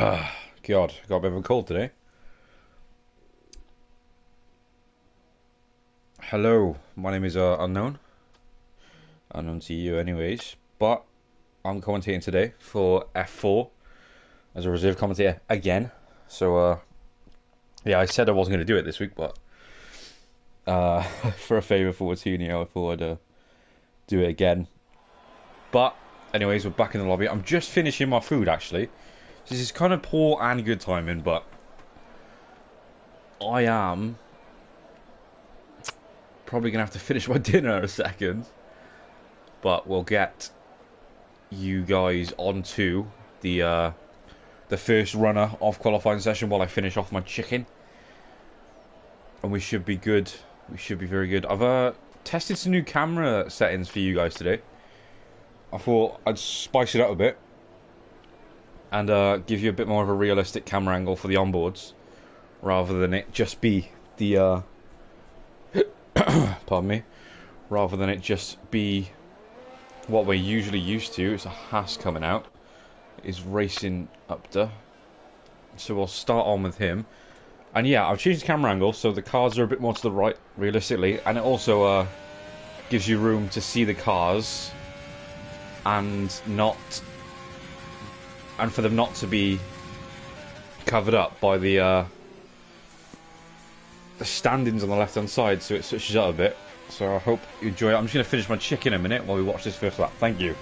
God, got a bit of a cold today. Hello, my name is unknown to you, anyways. But I'm commentating today for F4 as a reserve commentator again. So, yeah, I said I wasn't going to do it this week, but for a favour for Coutinho, I thought I'd do it again. But, anyways, we're back in the lobby. I'm just finishing my food actually. This is kind of poor and good timing, but I am probably gonna have to finish my dinner in a second. But we'll get you guys onto the first runner of qualifying session while I finish off my chicken, and we should be good. We should be very good. I've tested some new camera settings for you guys today. I thought I'd spice it up a bit and give you a bit more of a realistic camera angle for the onboards, rather than it just be the pardon me, rather than it just be what we're usually used to. It's a Haas coming out. Is racing up there. So we'll start on with him. And yeah, I've changed the camera angle so the cars are a bit more to the right, realistically. And it also gives you room to see the cars and for them not to be covered up by the standings on the left hand side, so it switches up a bit. So I hope you enjoy it. I'm just going to finish my chicken in a minute while we watch this first lap. Thank you.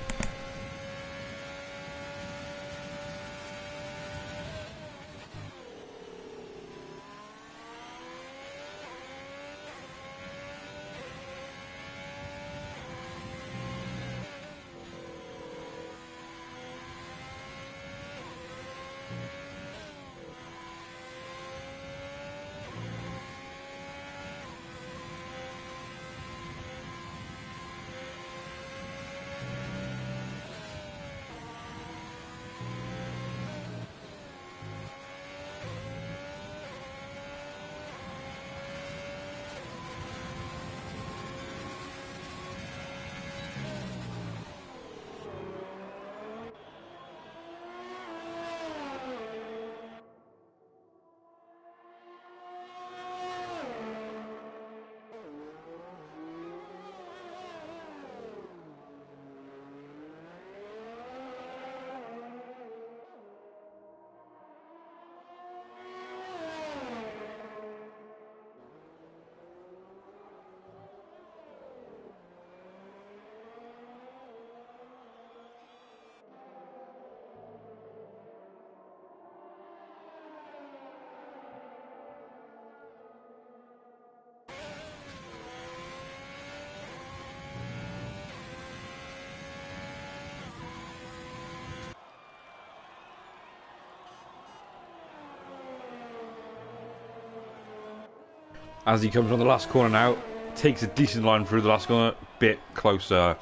As he comes on the last corner now, takes a decent line through the last corner, bit closer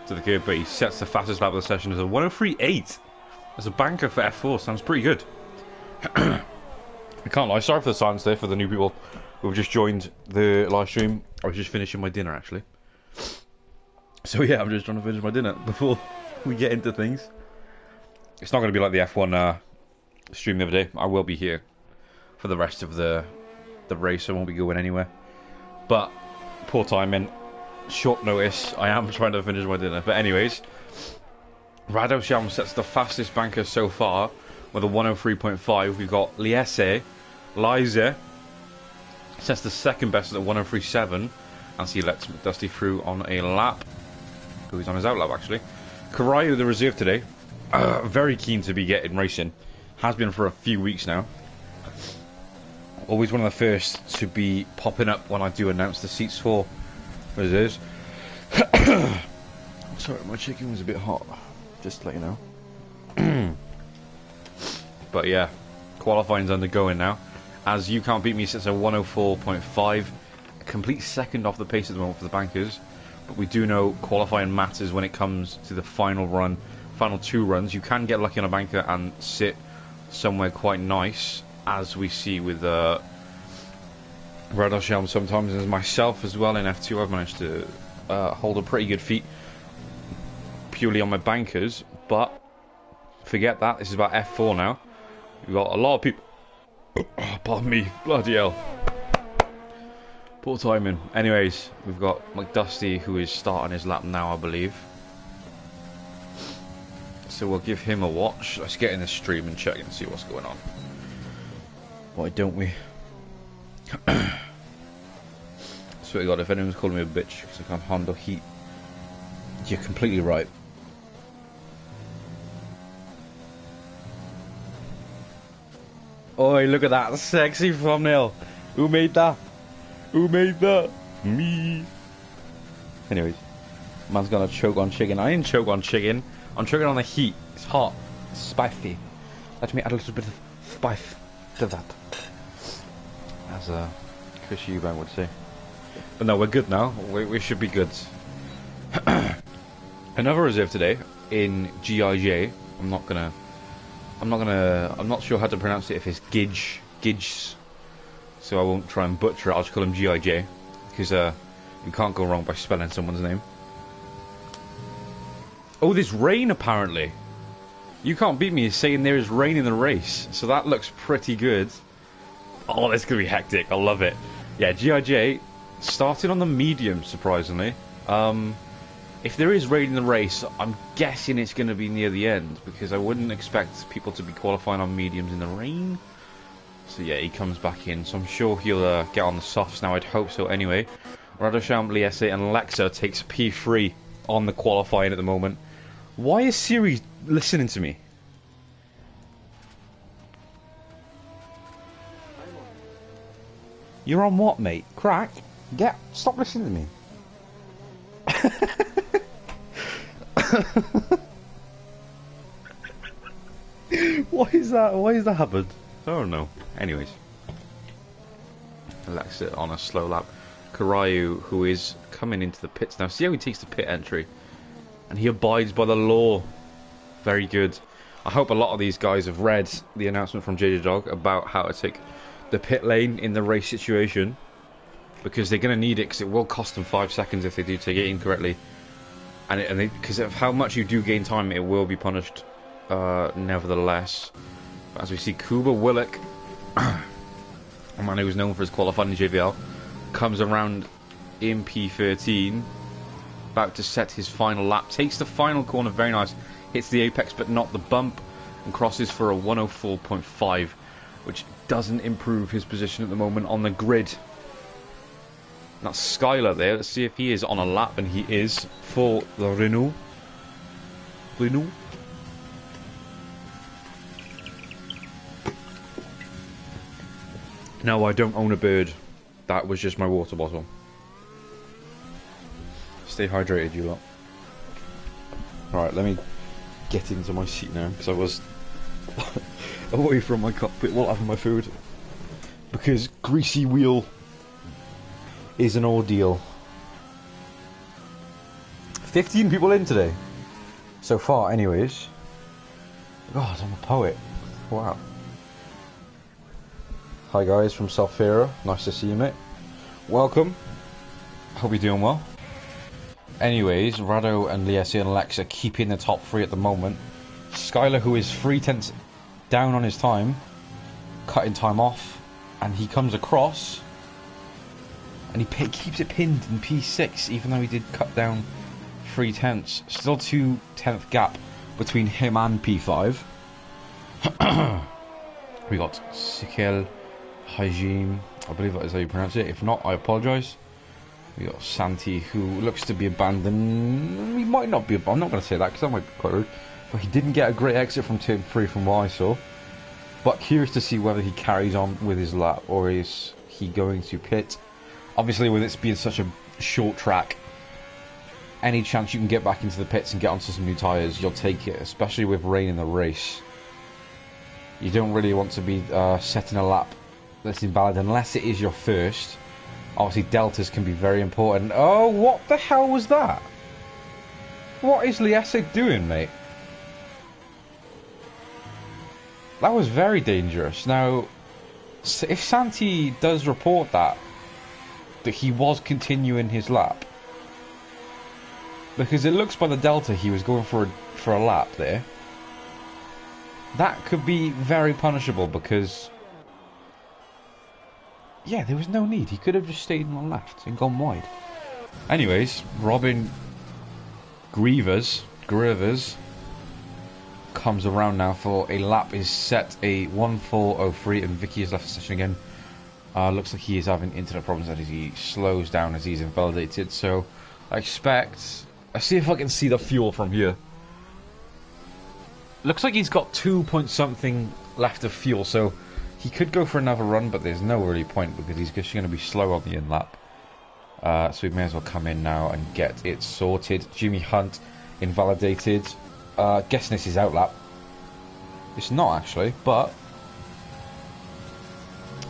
to the curb, but he sets the fastest lap of the session as a 1:03.8. As a banker for F4, sounds pretty good. I can't lie, sorry for the silence there for the new people who've just joined the live stream. I was just finishing my dinner actually. So yeah, I'm just trying to finish my dinner before we get into things. It's not going to be like the F1 stream the other day. I will be here for the rest of the race. I won't be going anywhere. But poor timing, short notice. I am trying to finish my dinner. But anyways, Radosham sets the fastest banker so far with a 1:03.5. We've got Liese sets the second best at 1:03.7, and so he lets Dusty through on a lap. Oh, he's on his out lap actually. Karayu, the reserve today, very keen to be getting racing. Has been for a few weeks now. Always one of the first to be popping up when I do announce the seats for reserves. Sorry, my chicken was a bit hot, just to let you know. But yeah, qualifying's undergoing now. As You Can't Beat Me sits at 1:04.5, a complete second off the pace at the moment for the bankers. But we do know qualifying matters when it comes to the final run, final two runs. You can get lucky on a banker and sit somewhere quite nice, as we see with Radosham sometimes, as myself as well in F2. I've managed to hold a pretty good feat purely on my bankers, but forget that. This is about F4 now. We've got a lot of people. Pardon me, bloody hell. Poor timing. Anyways, we've got McDusty who is starting his lap now, I believe. So we'll give him a watch. Let's get in the stream and check and see what's going on. Why don't we? Swear to God, if anyone's calling me a bitch because I can't handle heat, you're completely right. Oi, look at that sexy thumbnail. Who made that? Who made that? Me. Anyways, man's gonna choke on chicken. I didn't choke on chicken. I'm choking on the heat. It's hot. It's spicy. Let me add a little bit of spice to that. As Chris Eubank would say. But no, we're good now. We should be good. Another reserve today in GIJ. I'm not sure how to pronounce it, if it's Gidge. So I won't try and butcher it. I'll just call him GIJ because you can't go wrong by spelling someone's name. Oh, there's rain apparently. You can't beat me saying there is rain in the race. So that looks pretty good. Oh, this is going to be hectic. I love it. Yeah, GIJ started on the medium, surprisingly. If there is rain in the race, I'm guessing it's going to be near the end, because I wouldn't expect people to be qualifying on mediums in the rain. So yeah, he comes back in, so I'm sure he'll get on the softs now. I'd hope so anyway. Radoshamp, Liesse and Lexa takes P3 on the qualifying at the moment. Why is Siri listening to me? You're on what, mate? Crack? Stop listening to me. Why is that happened? I don't know. Anyways, Alexa on a slow lap. Karayu, who is coming into the pits now. See how he takes the pit entry, and he abides by the law. Very good. I hope a lot of these guys have read the announcement from JJ Dog about how to take the pit lane in the race situation, because they're going to need it, because it will cost them 5 seconds if they do take it incorrectly. And because of how much you do gain time, it will be punished nevertheless. But as we see, Kuba Willock, a man who is known for his qualifying in JVL, comes around in P13, about to set his final lap, takes the final corner, very nice, hits the apex but not the bump, and crosses for a 104.5, which doesn't improve his position at the moment on the grid. That's Skylar there. Let's see if he is on a lap, and he is for the Renault. No, I don't own a bird. That was just my water bottle. Stay hydrated, you lot. Alright, let me get into my seat now, because I was away from my cockpit while having my food. Because greasy wheel is an ordeal. 15 people in today. So far, anyways. God, I'm a poet. Wow. Hi guys from Sulphera. Nice to see you, mate. Welcome. Hope you're doing well. Anyways, Rado and Liesse and Alexa keeping the top 3 at the moment. Skylar, who is 3/10 down on his time, cutting time off, and he comes across, and he keeps it pinned in P6, even though he did cut down 3/10. Still 2/10 gap between him and P5. We got Sikel Hajim, I believe that is how you pronounce it. If not, I apologise. We got Santi, who looks to be abandoned. He might not be. I'm not going to say that because that might be quite rude. But he didn't get a great exit from turn 3 from what I saw. But curious to see whether he carries on with his lap, or is he going to pit. Obviously, with it being such a short track, any chance you can get back into the pits and get onto some new tyres, you'll take it, especially with rain in the race. You don't really want to be setting a lap that's invalid unless it is your first. Obviously, deltas can be very important. Oh, what the hell was that? What is Liesse doing, mate? That was very dangerous. Now, if Santi does report that he was continuing his lap, because it looks by the delta he was going for a lap there. that could be very punishable because, yeah, there was no need. He could have just stayed on the left and gone wide. Anyways, Robin Grievous comes around now for a lap. Is set a 1:4:03, and Vicky has left the session again. Looks like he is having internet problems as he slows down as he's invalidated. So I expect. Let's see if I can see the fuel from here. Looks like he's got 2 point something left of fuel, so he could go for another run, but there's no really point because he's just going to be slow on the in lap. So we may as well come in now and get it sorted. Jimmy Hunt invalidated. Guessing this is out lap. It's not actually, but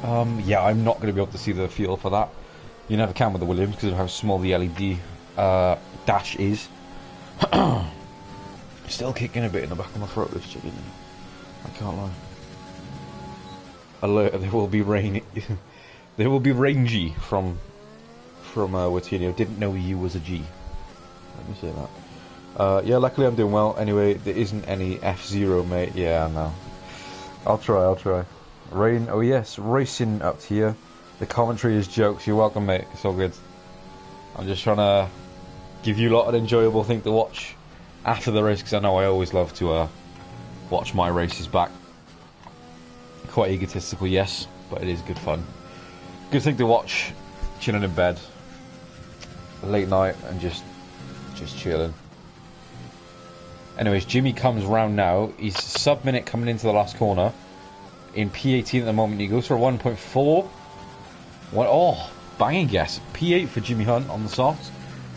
yeah, I'm not going to be able to see the fuel for that. You never can with the Williams because of how small the LED dash is. Still kicking a bit in the back of my throat, this chicken. I can't lie. Alert! There will be rain. There will be rangy from Watinio. Didn't know you was a G. Let me say that. Yeah, luckily I'm doing well. Anyway, there isn't any F0, mate. Yeah, I know. I'll try. Rain. Oh yes, racing up here. The commentary is jokes. You're welcome, mate. It's all good. I'm just trying to give you a lot of enjoyable thing to watch after the race, because I know I always love to watch my races back. Quite egotistical, yes, but it is good fun. Good thing to watch, chilling in bed, late night, and just chilling. Anyways, Jimmy comes round now. He's sub-minute coming into the last corner. In P18 at the moment, he goes for a 1.4. What? Oh, banging guess. P8 for Jimmy Hunt on the softs.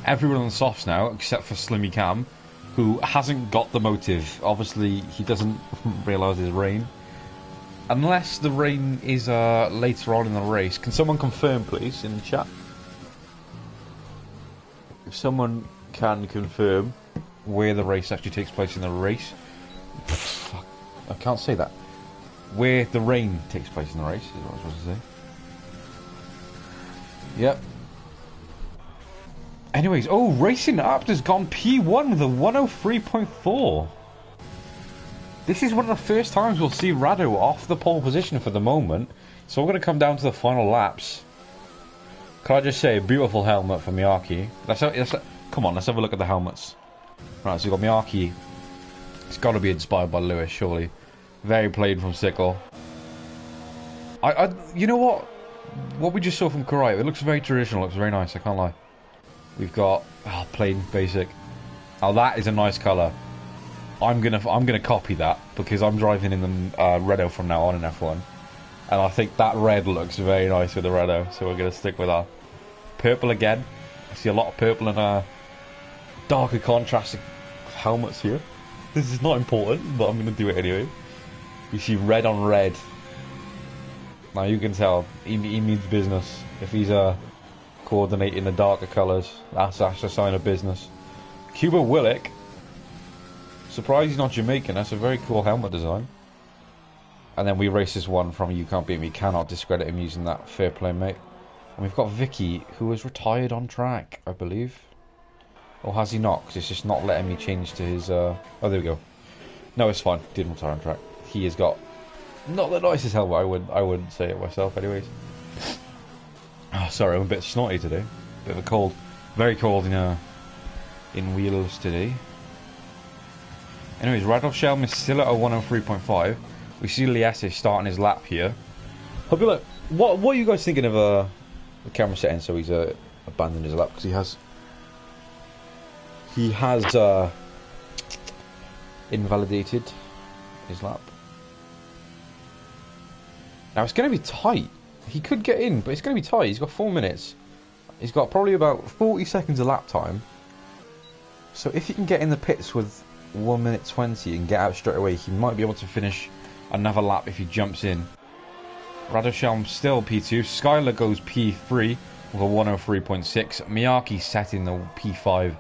Everyone on the softs now, except for Slimmy Cam, who hasn't got the motive. Obviously, he doesn't realise there's rain. Unless the rain is later on in the race. Can someone confirm, please, in the chat? If someone can confirm where the race actually takes place in the race. Fuck, I can't say that. Where the rain takes place in the race is what I was supposed to say. Yep. Anyways, oh, Racing Up has gone P1 with a 103.4. This is one of the first times we'll see Rado off the pole position for the moment. So we're going to come down to the final laps. Can I just say, beautiful helmet for Miyake. Come on, let's have a look at the helmets. Right, so you've got Miyake. It's got to be inspired by Lewis, surely. Very plain from Sickle. You know what? What we just saw from Karai, it looks very traditional, looks very nice, I can't lie. We've got plain basic. Oh, that is a nice colour. I'm gonna copy that because I'm driving in the Redo from now on in F1, and I think that red looks very nice with the Redo, so we're gonna stick with that. Purple again. I see a lot of purple and darker contrasting helmets here. This is not important, but I'm gonna do it anyway. You see red on red. Now you can tell he means business. If he's coordinating the darker colours, that's a sign of business. Cuba Willick. Surprised he's not Jamaican. That's a very cool helmet design. And then we race this one from You Can't Beat Me. Cannot discredit him using that. Fair play, mate. And we've got Vicky, who has retired on track, I believe. Or has he not? Because it's just not letting me change to his... Oh, there we go. No, it's fine. Didn't retire on track. He has got... Not the nicest helmet. I wouldn't say it myself, anyways. Oh, sorry, I'm a bit snotty today. Bit of a cold. Very cold in wheels today. Anyways, Radolf Shelm is still at a 103.5. We see Liessis starting his lap here. I'll be like, what are you guys thinking of the camera setting? So he's abandoned his lap because he has invalidated his lap. Now it's going to be tight. He could get in, but it's going to be tight. He's got 4 minutes. He's got probably about 40 seconds of lap time. So if he can get in the pits with 1 minute 20 and get out straight away, he might be able to finish another lap if he jumps in. Radoshelm still P2. Skylar goes P3 with a 103.6. Miyake set in the P5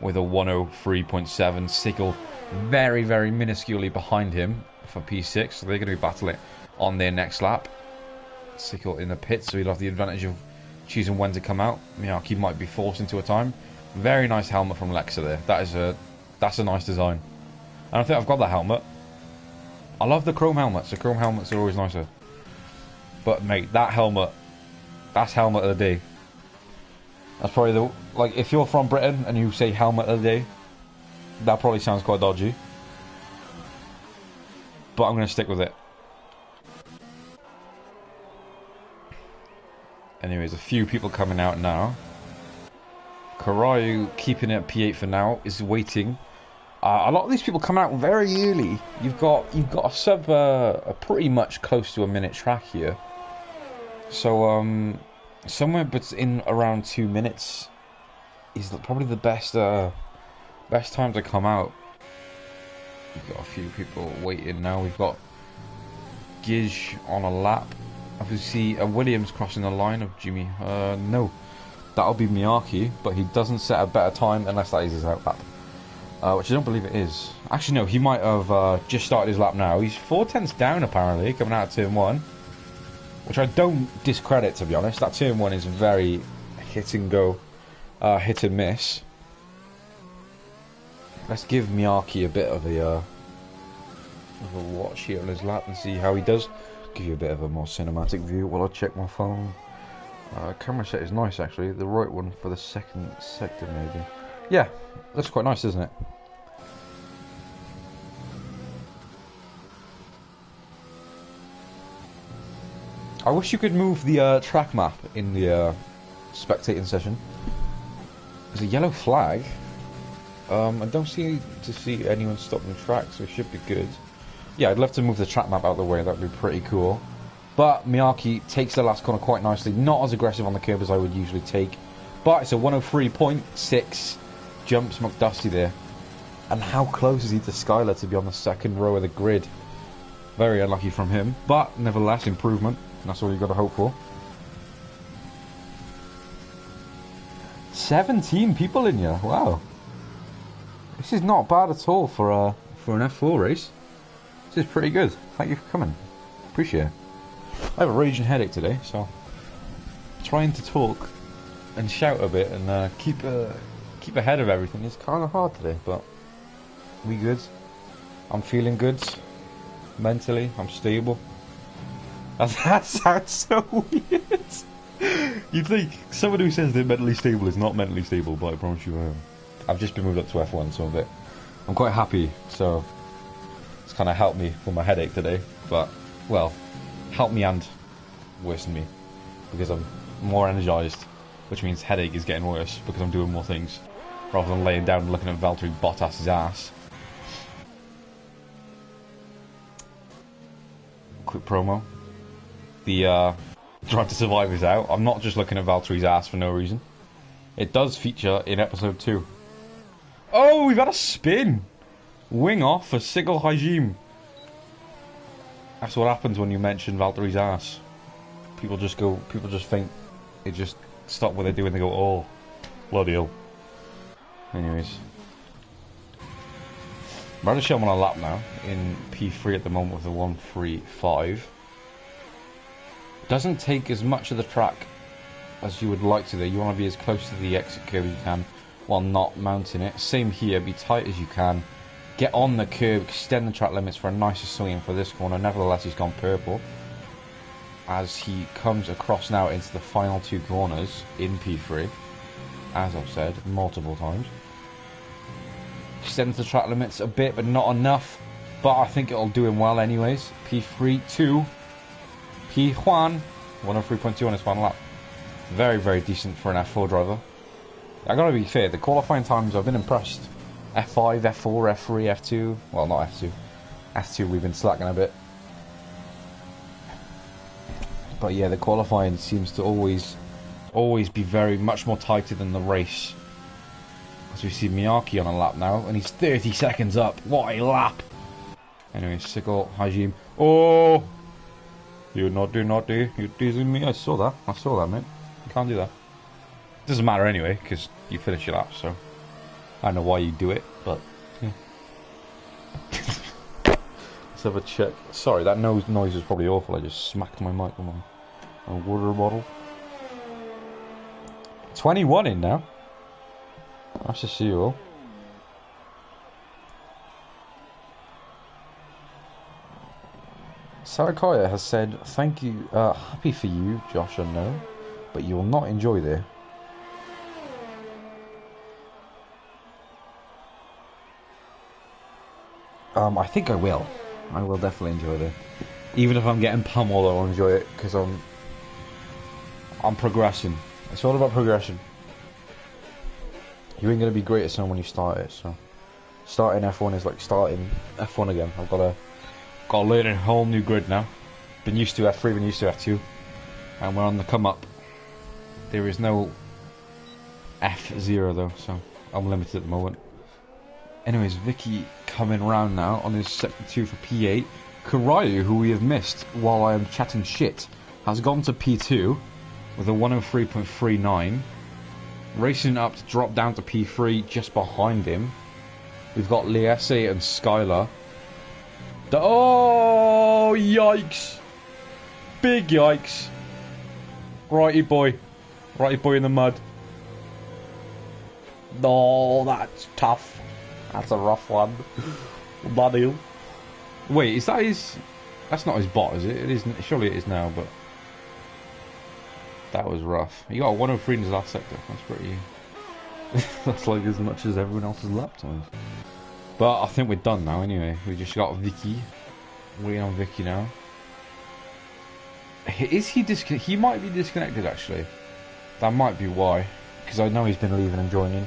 with a 103.7. Sickle very, very minusculely behind him for P6. So they're going to be battling on their next lap. Sickle in the pits, so he'll have the advantage of choosing when to come out. Miyake might be forced into a time. Very nice helmet from Lexa there. That's a nice design. I don't think I've got that helmet. I love the chrome helmets. The chrome helmets are always nicer. But mate, that helmet, that's helmet of the day. That's probably the, like, if you're from Britain and you say helmet of the day, that probably sounds quite dodgy. But I'm going to stick with it. Anyways, a few people coming out now. Karayu keeping it at P8 for now, is waiting. A lot of these people come out very early. You've got a sub, a pretty much close to a minute track here. So somewhere in around 2 minutes is probably the best time to come out. We've got a few people waiting now. We've got Giz on a lap. Obviously, Williams crossing the line of Jimmy. No, that'll be Miyake, but he doesn't set a better time unless that is his out lap. Which I don't believe it is. Actually, no, he might have just started his lap now. He's 4/10 down, apparently, coming out of turn 1. Which I don't discredit, to be honest. That turn 1 is very hit and go, hit and miss. Let's give Miyake a bit of a watch here on his lap and see how he does. Give you a bit of a more cinematic view while I check my phone. Camera set is nice, actually. The right one for the second sector, maybe. Yeah, looks quite nice, doesn't it? I wish you could move the track map in the spectating session. There's a yellow flag. I don't see anyone stopping the track, so it should be good. Yeah, I'd love to move the track map out of the way. That'd be pretty cool. But Miyake takes the last corner quite nicely. Not as aggressive on the curb as I would usually take. But it's a 103.6 jumps McDusty there. And how close is he to Skylar to be on the second row of the grid? Very unlucky from him. But nevertheless, improvement. That's all you've got to hope for. 17 people in here. Wow. This is not bad at all for an F4 race. This is pretty good. Thank you for coming. Appreciate it. I have a raging headache today, so trying to talk and shout a bit and keep ahead of everything is kind of hard today. But we good. I'm feeling good. Mentally, I'm stable. That sounds so weird. You'd think someone who says they're mentally stable is not mentally stable, but I promise you I am. I've just been moved up to F1, so I'm quite happy. So it's kind of helped me with my headache today. But, well, help me and worsen me. Because I'm more energised. Which means headache is getting worse because I'm doing more things. Rather than laying down and looking at Valtteri Bottas's ass. Quick promo. The Drive to Survive is out. I'm not just looking at Valtteri's ass for no reason. It does feature in episode 2. Oh, we've had a spin! Wing off for Sigel Hajim. That's what happens when you mention Valtteri's ass. People just think, they just stop what they're doing, they go, oh, bloody hell. Anyways. I'm about to show him on a lap now, in P3 at the moment with the 135. Doesn't take as much of the track as you would like to there. You want to be as close to the exit curve as you can while not mounting it. Same here, be tight as you can. Get on the curb, extend the track limits for a nicer swing for this corner. Nevertheless, he's gone purple. As he comes across now into the final 2 corners in P3. As I've said multiple times. Extends the track limits a bit, but not enough. But I think it'll do him well anyways. P3, 2. P1, 103.2 on his final lap. Very, very decent for an F4 driver. I gotta be fair, the qualifying times I've been impressed. F5, F4, F3, F2. Well, not F2. F2 we've been slacking a bit. But yeah, the qualifying seems to always be very much more tighter than the race. As we see Miyake on a lap now, and he's 30 seconds up. What a lap! Anyway, Sigel Hajim. Oh! You're naughty. You're teasing me. I saw that, mate. You can't do that. Doesn't matter anyway, because you finish your lap, so I don't know why you do it, but yeah. Let's have a check. Sorry, that noise was probably awful. I just smacked my mic with my water bottle. 21 in now. Nice to see you all. Sarakaya has said, thank you, happy for you, Josh Unknown, but you will not enjoy this. I think I will. I will definitely enjoy this. Even if I'm getting pummeled, I'll enjoy it, because I'm progressing. It's all about progression. You ain't going to be great at something when you start it, so... Starting F1 is like starting F1 again. I've got to learn a whole new grid now. Been used to F3, been used to F2, and we're on the come up. There is no F0 though, so I'm limited at the moment. Anyways, Vicky coming round now on his sector 2 for P8. Karayu, who we have missed while I am chatting shit, has gone to P2 with a 103.39. Racing up to drop down to P3 just behind him. We've got Liesse and Skylar. Oh, yikes. Big yikes. Righty boy. Righty boy in the mud. Oh, that's tough. That's a rough one. Bloody. Wait, is that his... That's not his bot, is it? It isn't. Surely it is now, but... That was rough. He got a 103 in his last sector. That's pretty... That's like as much as everyone else's lap times. But I think we're done now anyway. We just got Vicky. Waiting on Vicky now. Is he disconnected? He might be disconnected actually. That might be why. Because I know he's been leaving and joining.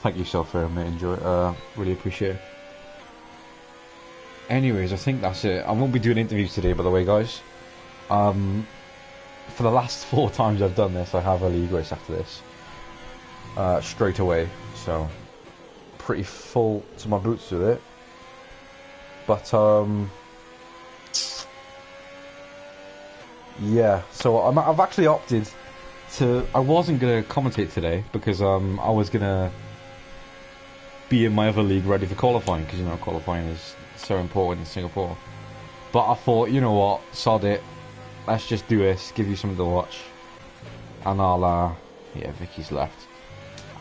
Thank you, Sophia, mate. Enjoy it. Really appreciate it. Anyways, I think that's it. I won't be doing interviews today, by the way, guys. For the last 4 times I've done this, I have a league race after this. Straight away. So, pretty full to my boots with it. But, yeah. So, I've actually opted to... I wasn't going to commentate today, because I was going to be in my other league ready for qualifying, because, you know, qualifying is so important in Singapore. But I thought, you know what, sod it. Let's just do this, give you something to watch. And I'll, yeah, Vicky's left.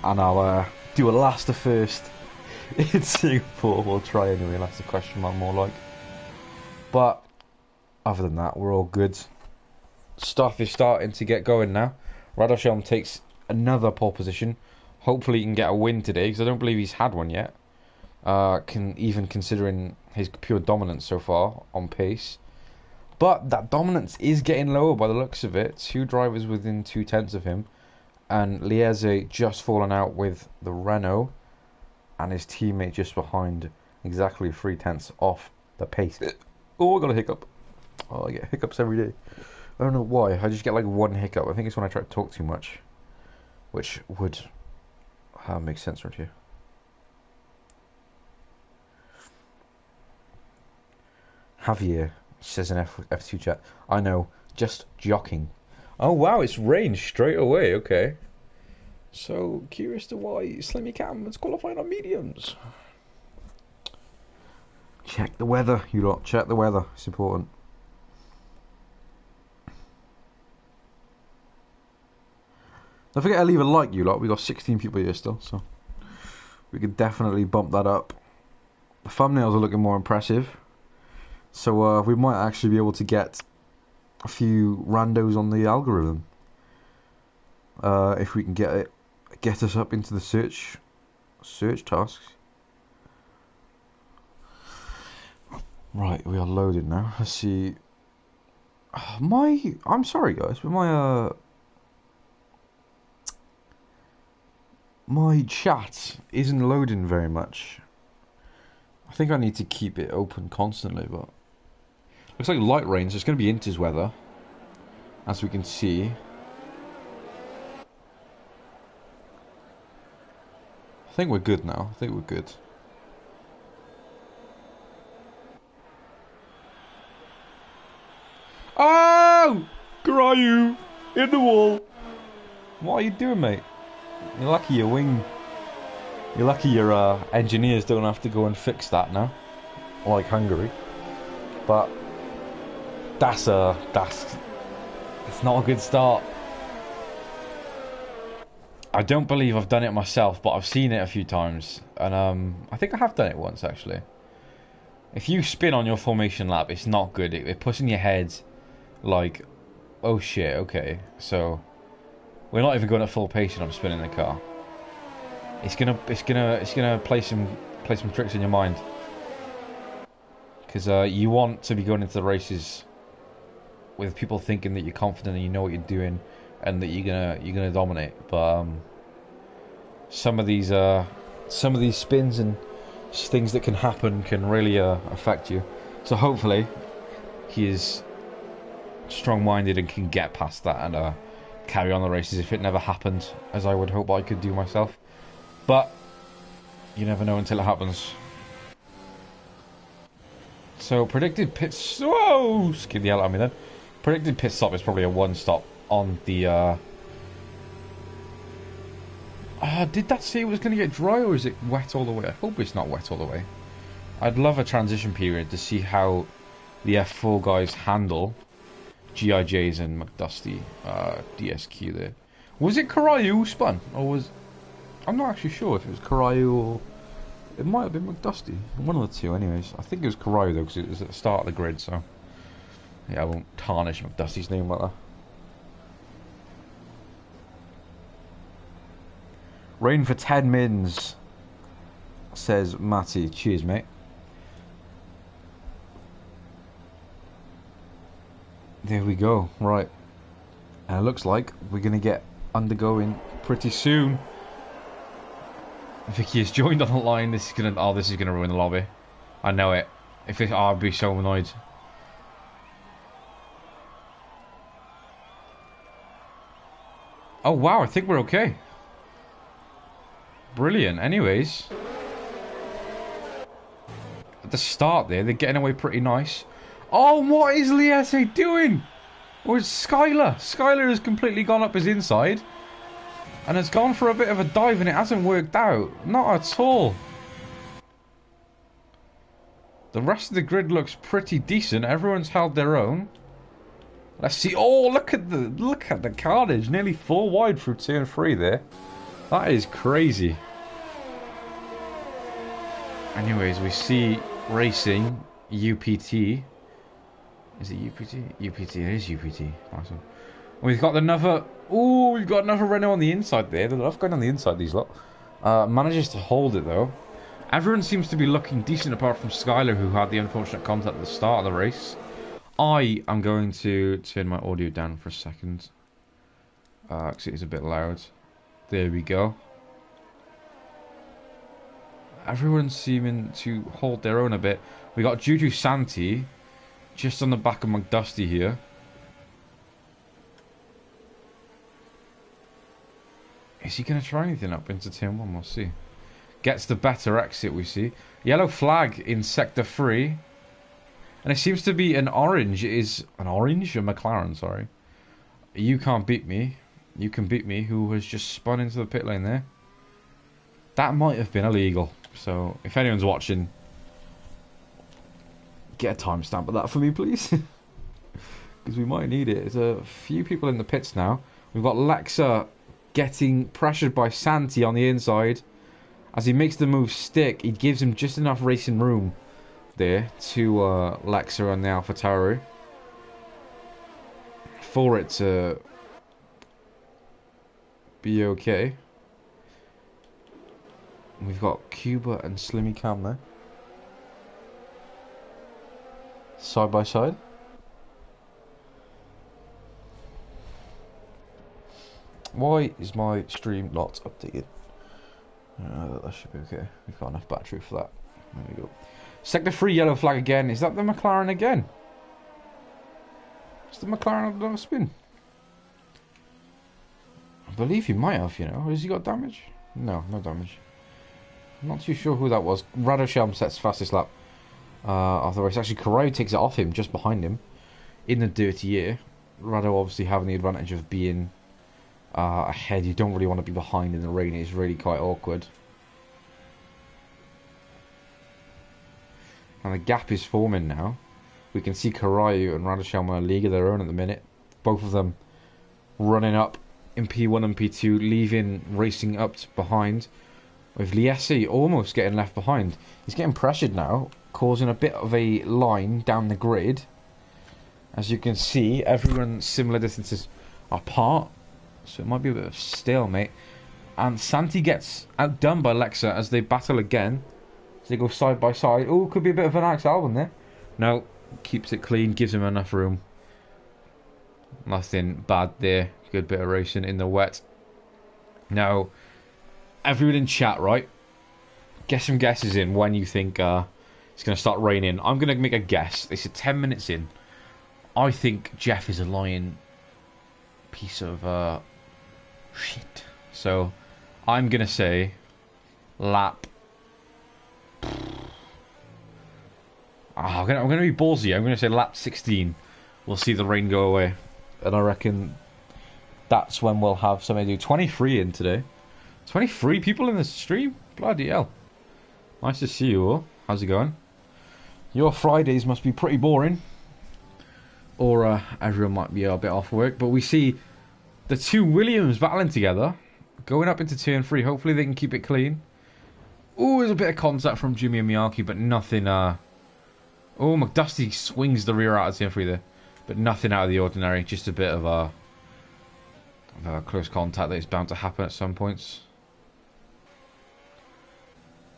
And I'll, do a last to first in Singapore. We'll try anyway, that's the question mark more like. But, other than that, we're all good. Stuff is starting to get going now. Radoshelm takes another pole position. Hopefully he can get a win today, because I don't believe he's had one yet. Even considering his pure dominance so far on pace. But that dominance is getting lower by the looks of it. 2 drivers within 2/10 of him. And Liesse just fallen out with the Renault. And his teammate just behind. Exactly 3/10 off the pace. Oh, I got a hiccup. Oh, I get hiccups every day. I don't know why. I just get like one hiccup. I think it's when I try to talk too much. Which would make sense right here. Javier says in F2 chat, I know, just jockeying. Oh wow, it's rain straight away, okay. So, curious to why Slimmy Cam is qualifying on mediums. Check the weather, you lot, check the weather, it's important. Don't forget to leave a like, you lot, we got 16 people here still, so we could definitely bump that up. The thumbnails are looking more impressive. So we might actually be able to get a few randos on the algorithm if we can get us up into the search tasks. Right, we are loaded now. Let's see. I'm sorry guys, but my chat isn't loading very much. I think I need to keep it open constantly, but looks like light rain, so it's going to be Inter's weather, as we can see. I think we're good now. I think we're good. Oh! Karayu! In the wall! What are you doing, mate? You're lucky your You're lucky your engineers don't have to go and fix that now. Like Hungary. But that's not a good start. I don't believe I've done it myself, but I've seen it a few times. And I think I have done it once, actually. If you spin on your formation lap, it's not good. It puts in your head, like, oh shit, okay. So, we're not even going at full pace and I'm spinning the car. It's gonna play some tricks in your mind. Because you want to be going into the races with people thinking that you're confident and you know what you're doing and that you're gonna dominate. But some of these spins and things that can happen can really affect you. So hopefully he is strong-minded and can get past that and carry on the races if it never happened, as I would hope I could do myself. But you never know until it happens. So predicted pit... Whoa! Scared the hell out of me then. Predicted pit stop is probably a one stop on the... did that say it was going to get dry or is it wet all the way? I hope it's not wet all the way. I'd love a transition period to see how the F4 guys handle GIJs and McDusty DSQ there. Was it Karayu who spun? Or was... I'm not actually sure if it was Karayu or... It might have been McDusty. One of the two anyways. I think it was Karayu though because it was at the start of the grid, so... Yeah, I won't tarnish McDusty's name like that. Rain for 10 mins, says Matty. Cheers, mate. There we go. Right. And it looks like we're going to get undergoing pretty soon. Vicky has joined on the line. This is going to... Oh, this is going to ruin the lobby. I know it. If it... Oh, I'd be so annoyed. Oh, wow. I think we're okay. Brilliant. Anyways. At the start there, they're getting away pretty nice. Oh, what is Liese doing? Or is Skylar? Skylar has completely gone up his inside. And has gone for a bit of a dive and it hasn't worked out. Not at all. The rest of the grid looks pretty decent. Everyone's held their own. Let's see. Oh, look at the carnage. Nearly 4 wide through turn 3 there. That is crazy. Anyways, we see racing UPT. Is it UPT? UPT. It is UPT. Awesome. We've got another... Ooh, we've got another Renault on the inside there. They love going on the inside, these lot. Manages to hold it, though. Everyone seems to be looking decent apart from Skylar, who had the unfortunate contact at the start of the race. I am going to turn my audio down for a second. Because it is a bit loud. There we go. Everyone's seeming to hold their own a bit. We got Juju Santi just on the back of McDusty here. Is he going to try anything up into turn 1? We'll see. Gets the better exit, we see. Yellow flag in sector 3. And it seems to be an orange. It is an orange? A McLaren, sorry. You can't beat me. You can beat me, who has just spun into the pit lane there. That might have been illegal. So, if anyone's watching, get a timestamp of that for me, please. Because we might need it. There's a few people in the pits now. We've got Lexa getting pressured by Santi on the inside. As he makes the move stick, he gives him just enough racing room there to Lexa and the AlphaTauri for it to be okay. We've got Cuba and Slimmy Cam there. Side by side. Why is my stream not updated? That should be okay. We've got enough battery for that. There we go. Sector 3 yellow flag again. Is that the McLaren again? Is the McLaren done a spin? I believe he might have, you know. Has he got damage? No, no damage. I'm not too sure who that was. Radoshelm sets fastest lap of the race. Actually, Karayu takes it off him, just behind him, in the dirty air. Rado obviously having the advantage of being ahead. You don't really want to be behind in the rain. It's really quite awkward. And the gap is forming now. We can see Karayu and Radoshelm on a league of their own at the minute. Both of them running up in P1 and P2, leaving racing up behind, with Liesi almost getting left behind. He's getting pressured now, causing a bit of a line down the grid. As you can see, everyone similar distances apart, so it might be a bit of stalemate. And Santi gets outdone by Lexa as they battle again. As they go side by side. Oh, could be a bit of an Alex Albon there. No, keeps it clean, gives him enough room. Nothing bad there. Good bit of racing in the wet. Now, everyone in chat, right? Get some guesses in when you think it's going to start raining. I'm going to make a guess. They said 10 minutes in. I think Jeff is a lying piece of shit. So, I'm going to say lap. I'm going to be ballsy. I'm going to say lap 16. We'll see the rain go away. And I reckon that's when we'll have something to do. 23 in today. 23 people in the stream? Bloody hell. Nice to see you all. How's it going? Your Fridays must be pretty boring. Or everyone might be a bit off work. But we see the two Williams battling together. Going up into turn 3. Hopefully they can keep it clean. Ooh, there's a bit of contact from Jimmy and Miyake, but nothing... Oh, McDusty swings the rear out of turn 3 there. But nothing out of the ordinary. Just a bit of a close contact that is bound to happen at some points.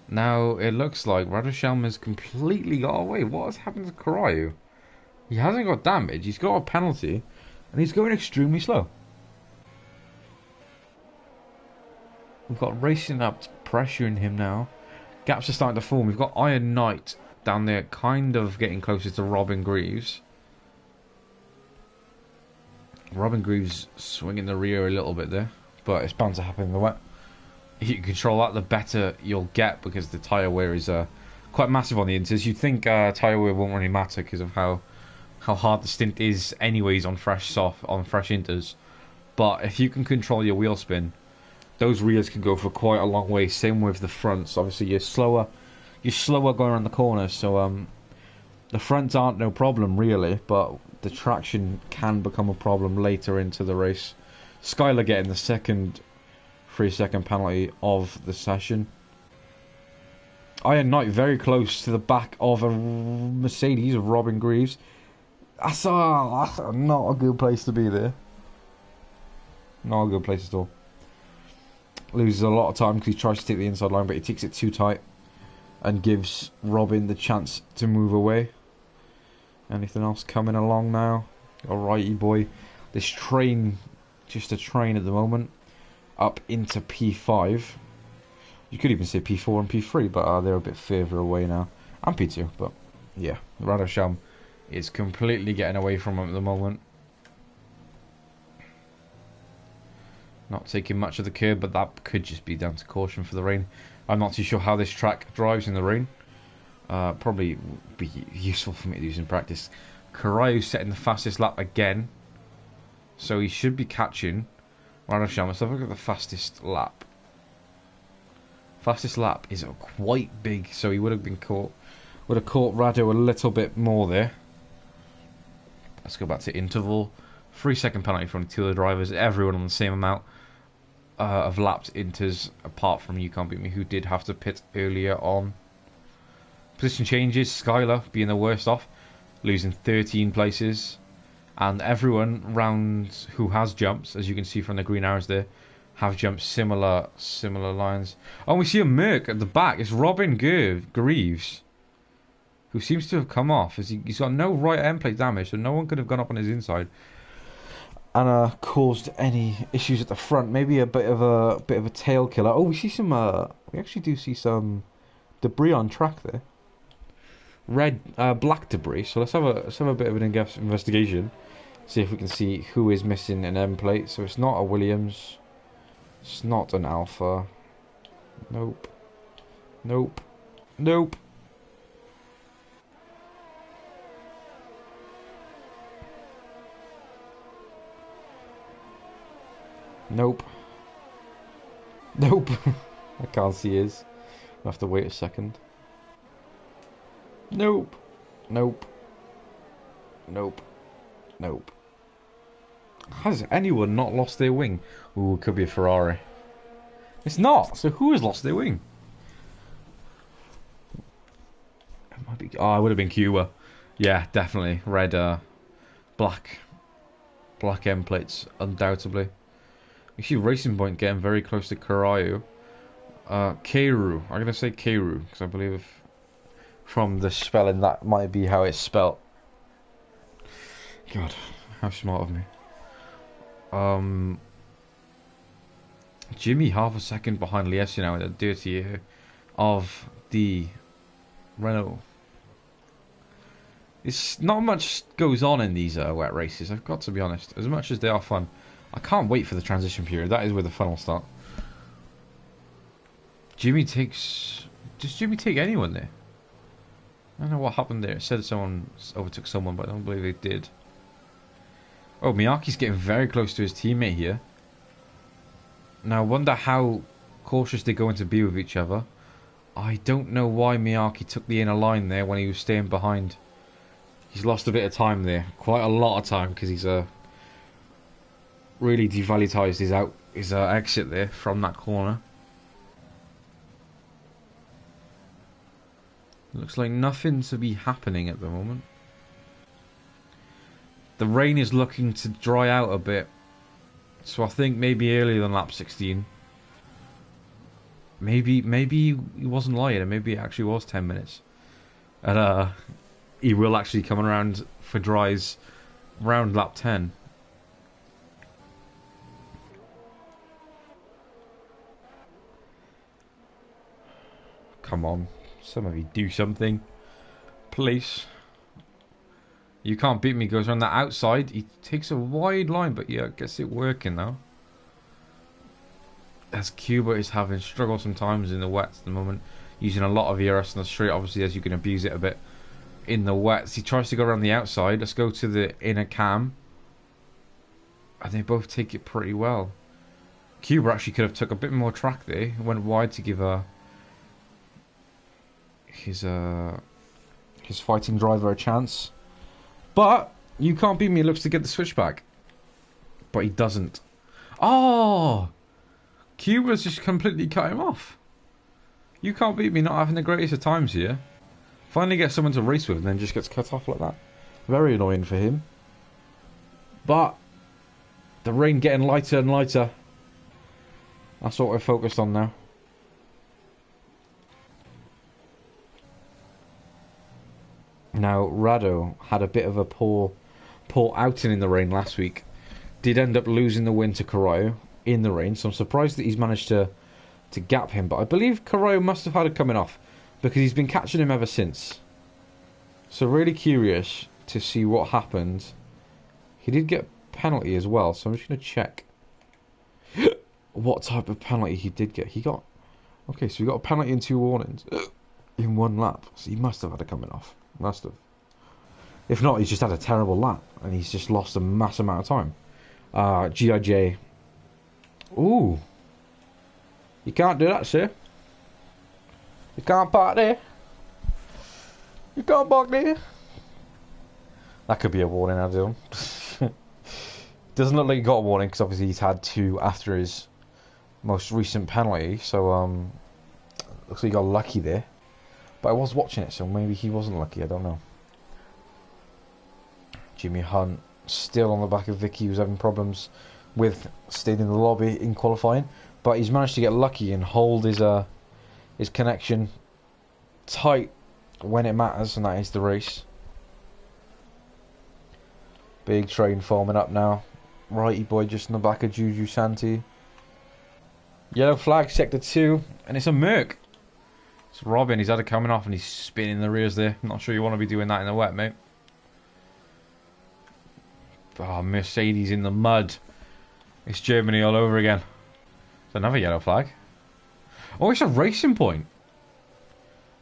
Now, it looks like Radoshelm has completely got away. What has happened to Karayu? He hasn't got damage. He's got a penalty. And he's going extremely slow. We've got racing up, pressuring him now. Gaps are starting to form. We've got Iron Knight down there, kind of getting closer to Robin Greaves. Robin Greaves swinging the rear a little bit there, but it's bound to happen in the wet. If you control that, the better you'll get, because the tyre wear is quite massive on the inters. You'd think tyre wear won't really matter because of how hard the stint is anyways on fresh inters. But if you can control your wheel spin, those rears can go for quite a long way. Same with the fronts. Obviously, you're slower going around the corners, so the fronts aren't no problem really, but the traction can become a problem later into the race. Skylar getting the second 3-second penalty of the session. Iron Knight very close to the back of a Mercedes of Robin Greaves. That's not a good place to be there. Not a good place at all. Loses a lot of time because he tries to take the inside line, but he takes it too tight and gives Robin the chance to move away. Anything else coming along now? Alrighty boy. This train, just a train at the moment, up into P5. You could even say P4 and P3, but they're a bit further away now. And P2, but yeah. Radoshelm is completely getting away from him at the moment. Not taking much of the curb, but that could just be down to caution for the rain. I'm not too sure how this track drives in the rain. Probably would be useful for me to use in practice. Karayu setting the fastest lap again, so he should be catching Radoshelm. Let's have a look at the fastest lap. Fastest lap is quite big, so he would have been caught. Would have caught Rado a little bit more there. Let's go back to interval. 3-second penalty from two of the drivers. Everyone on the same amount of lapped inters, apart from You Can't Beat Me, who did have to pit earlier on. Position changes. Skylar being the worst off, losing 13 places, and everyone round who has jumps, as you can see from the green arrows there, have jumped similar lines. Oh, we see a Merc at the back. It's Robin Greaves, who seems to have come off, as he's got no right end plate damage, so no one could have gone up on his inside and caused any issues at the front. Maybe a bit of a tail killer. Oh, we see some. We actually do see some debris on track there. Black debris. So let's have a bit of an in-depth investigation. See if we can see who is missing an end plate. So it's not a Williams. It's not an Alpha. Nope. Nope. Nope. Nope. Nope. I can't see his. I'll have to wait a second. Nope. Nope. Nope. Nope. Has anyone not lost their wing? Ooh, it could be a Ferrari. It's not. So who has lost their wing? It might be. Oh, it would have been Cuba. Yeah, definitely. Red, black end plates, undoubtedly. You see Racing Point getting very close to Karayu. Keiru. I'm going to say Keiru, because I believe from the spelling that might be how it's spelt. God, how smart of me. Jimmy half a second behind Liesi now in a dirty year of the Renault. It's not much goes on in these wet races, I've got to be honest. As much as they are fun, I can't wait for the transition period. That is where the fun will start. Jimmy takes... Does Jimmy take anyone there? I don't know what happened there. It said someone overtook someone, but I don't believe they did. Oh, Miyake's getting very close to his teammate here. Now, I wonder how cautious they're going to be with each other. I don't know why Miyake took the inner line there when he was staying behind. He's lost a bit of time there. Quite a lot of time, because he's really devitalized his exit there from that corner. Looks like nothing to be happening at the moment. The rain is looking to dry out a bit. So I think maybe earlier than lap 16. Maybe he wasn't lying, and maybe it actually was 10 minutes. And he will actually come around for dries around lap 10. Come on, some of you do something, please. You can't beat me. Goes around the outside. He takes a wide line, but yeah, gets it working now. As Cuba is having struggle sometimes in the wets at the moment, using a lot of ERS on the straight. Obviously, as you can abuse it a bit in the wets. He tries to go around the outside. Let's go to the inner cam, and they both take it pretty well. Cuba actually could have took a bit more track there. Went wide to give his fighting driver a chance. But you can't beat me. Looks to get the switchback, but he doesn't. Oh, Cuba's just completely cut him off. You can't beat me not having the greatest of times here. Finally get someone to race with and then just gets cut off like that. Very annoying for him. But the rain getting lighter and lighter. That's what we're focused on now. Now, Rado had a bit of a poor outing in the rain last week. Did end up losing the win to Karayo in the rain, so I'm surprised that he's managed to gap him. But I believe Karayo must have had it coming off, because he's been catching him ever since. So really curious to see what happened. He did get a penalty as well, so I'm just going to check what type of penalty he did get. He got... Okay, so he got a penalty and 2 warnings in 1 lap. So he must have had it coming off. Must have. If not, he's just had a terrible lap and he's just lost a mass amount of time. GIJ. Ooh. You can't do that, sir. You can't park there. You can't park there. That could be a warning, I do. Doesn't look like he got a warning, because obviously he's had 2 after his most recent penalty. So, looks like he got lucky there. But I was watching it, so maybe he wasn't lucky, I don't know. Jimmy Hunt still on the back of Vicky, who's having problems with staying in the lobby in qualifying. But he's managed to get lucky and hold his connection tight when it matters, and that is the race. Big train forming up now. Righty boy just in the back of Juju Santi. Yellow flag, sector 2, and it's a Merc. It's Robin, he's had it coming off and he's spinning the rears there. Not sure you want to be doing that in the wet, mate. Oh, Mercedes in the mud. It's Germany all over again. It's another yellow flag. Oh, it's a Racing Point.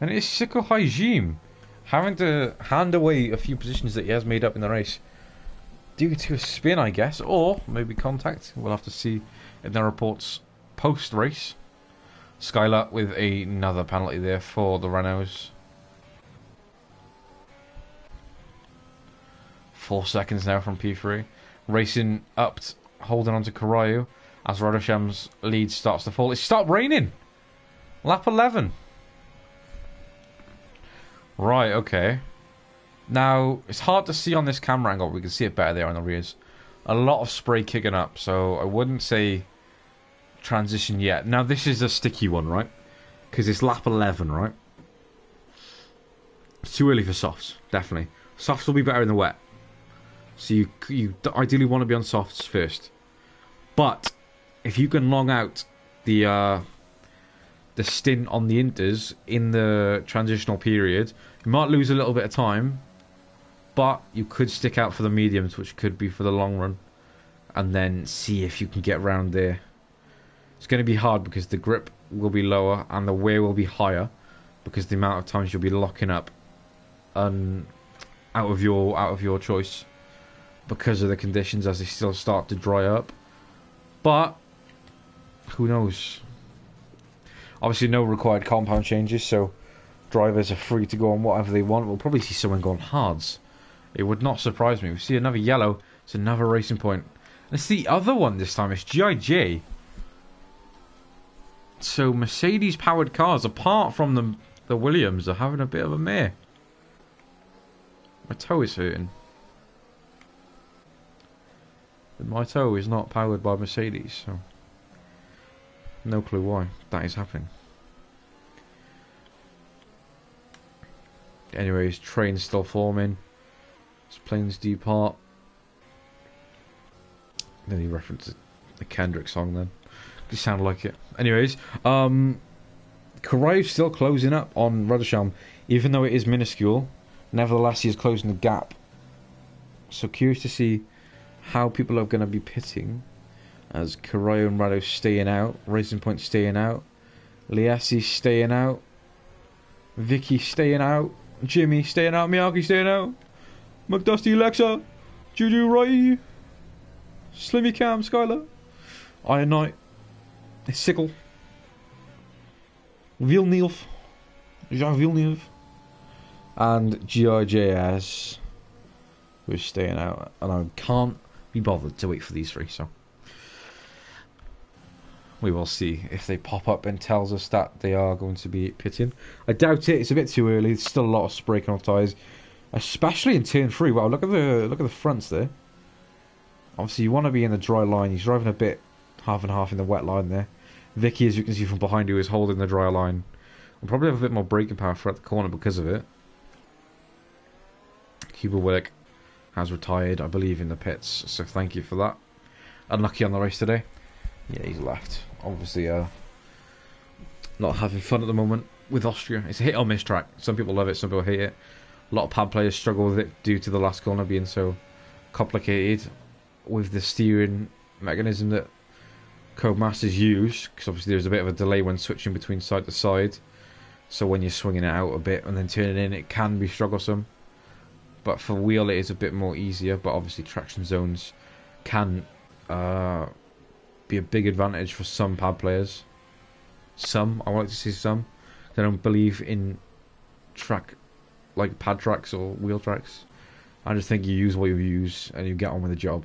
And it's Siko Hajim having to hand away a few positions that he has made up in the race due to a spin, I guess, or maybe contact. We'll have to see in the reports post-race. Skylar with another penalty there for the Renaults. 4 seconds now from P3. Racing up, holding on to Karayu as Radosham's lead starts to fall. It stopped raining. Lap 11. Right, okay. Now, it's hard to see on this camera angle. We can see it better there on the rears. A lot of spray kicking up, so I wouldn't say transition yet. Now, this is a sticky one, right? Because it's lap 11, right? It's too early for softs, definitely. Softs will be better in the wet. So you ideally want to be on softs first. But if you can long out the stint on the inters in the transitional period, you might lose a little bit of time, but you could stick out for the mediums, which could be for the long run, and then see if you can get round there. It's going to be hard because the grip will be lower and the wear will be higher because the amount of times you'll be locking up out of your choice because of the conditions as they still start to dry up. But who knows? Obviously no required compound changes, so drivers are free to go on whatever they want. We'll probably see someone go on hards. It would not surprise me. We see another yellow. It's another racing point. It's the other one this time. It's GIJ. So Mercedes powered cars, apart from the Williams, are having a bit of a mare. My toe is hurting. But my toe is not powered by Mercedes, so no clue why that is happening. Anyways, train's still forming. As planes depart. Then he referenced the Kendrick song then. It sounded like it. Anyways, Karayev's still closing up on Radosham, even though it is minuscule. Nevertheless, he is closing the gap. So curious to see how people are going to be pitting as Karayev and Rado staying out, Racing Point staying out, Liassi staying out, Vicky staying out, Jimmy staying out, Miyagi staying out, McDusty Alexa, Juju Rai, Slimmy Cam, Skylar, Iron Knight, Sickle, Villeneuve, Jean Villeneuve, and GIJS, who's staying out, and I can't be bothered to wait for these three, so we will see if they pop up and tells us that they are going to be pitting. I doubt it. It's a bit too early. There's still a lot of spray on tyres, especially in turn 3. Wow, look at the fronts there. Obviously, you want to be in the dry line. He's driving a bit half and half in the wet line there. Vicky, as you can see from behind you, is holding the dry line. We'll probably have a bit more braking power throughout the corner because of it. Cuba Willick has retired, I believe, in the pits, so thank you for that. Unlucky on the race today. Yeah, he's left. Obviously, not having fun at the moment with Austria. It's a hit or miss track. Some people love it, some people hate it. A lot of pad players struggle with it due to the last corner being so complicated with the steering mechanism that Codemasters use, because obviously there's a bit of a delay when switching between side to side. So when you're swinging it out a bit and then turning in, it can be strugglesome. But for wheel, it is a bit more easier. But obviously, traction zones can be a big advantage for some pad players. Some, I like to see some. I don't believe in track like pad tracks or wheel tracks. I just think you use what you use and you get on with the job.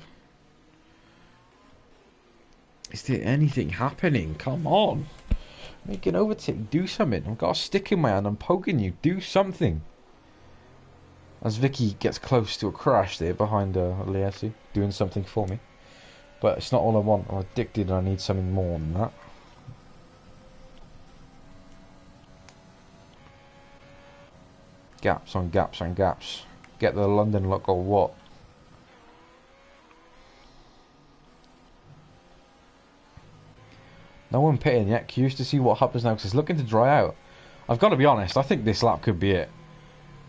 Is there anything happening? Come on, make an overtake. Do something. I've got a stick in my hand. I'm poking you. Do something. As Vicky gets close to a crash there behind Liassi, doing something for me. But it's not all I want. I'm addicted and I need something more than that. Gaps on gaps on gaps. Get the London look or what? No one pitting yet. Curious to see what happens now because it's looking to dry out. I've got to be honest. I think this lap could be it.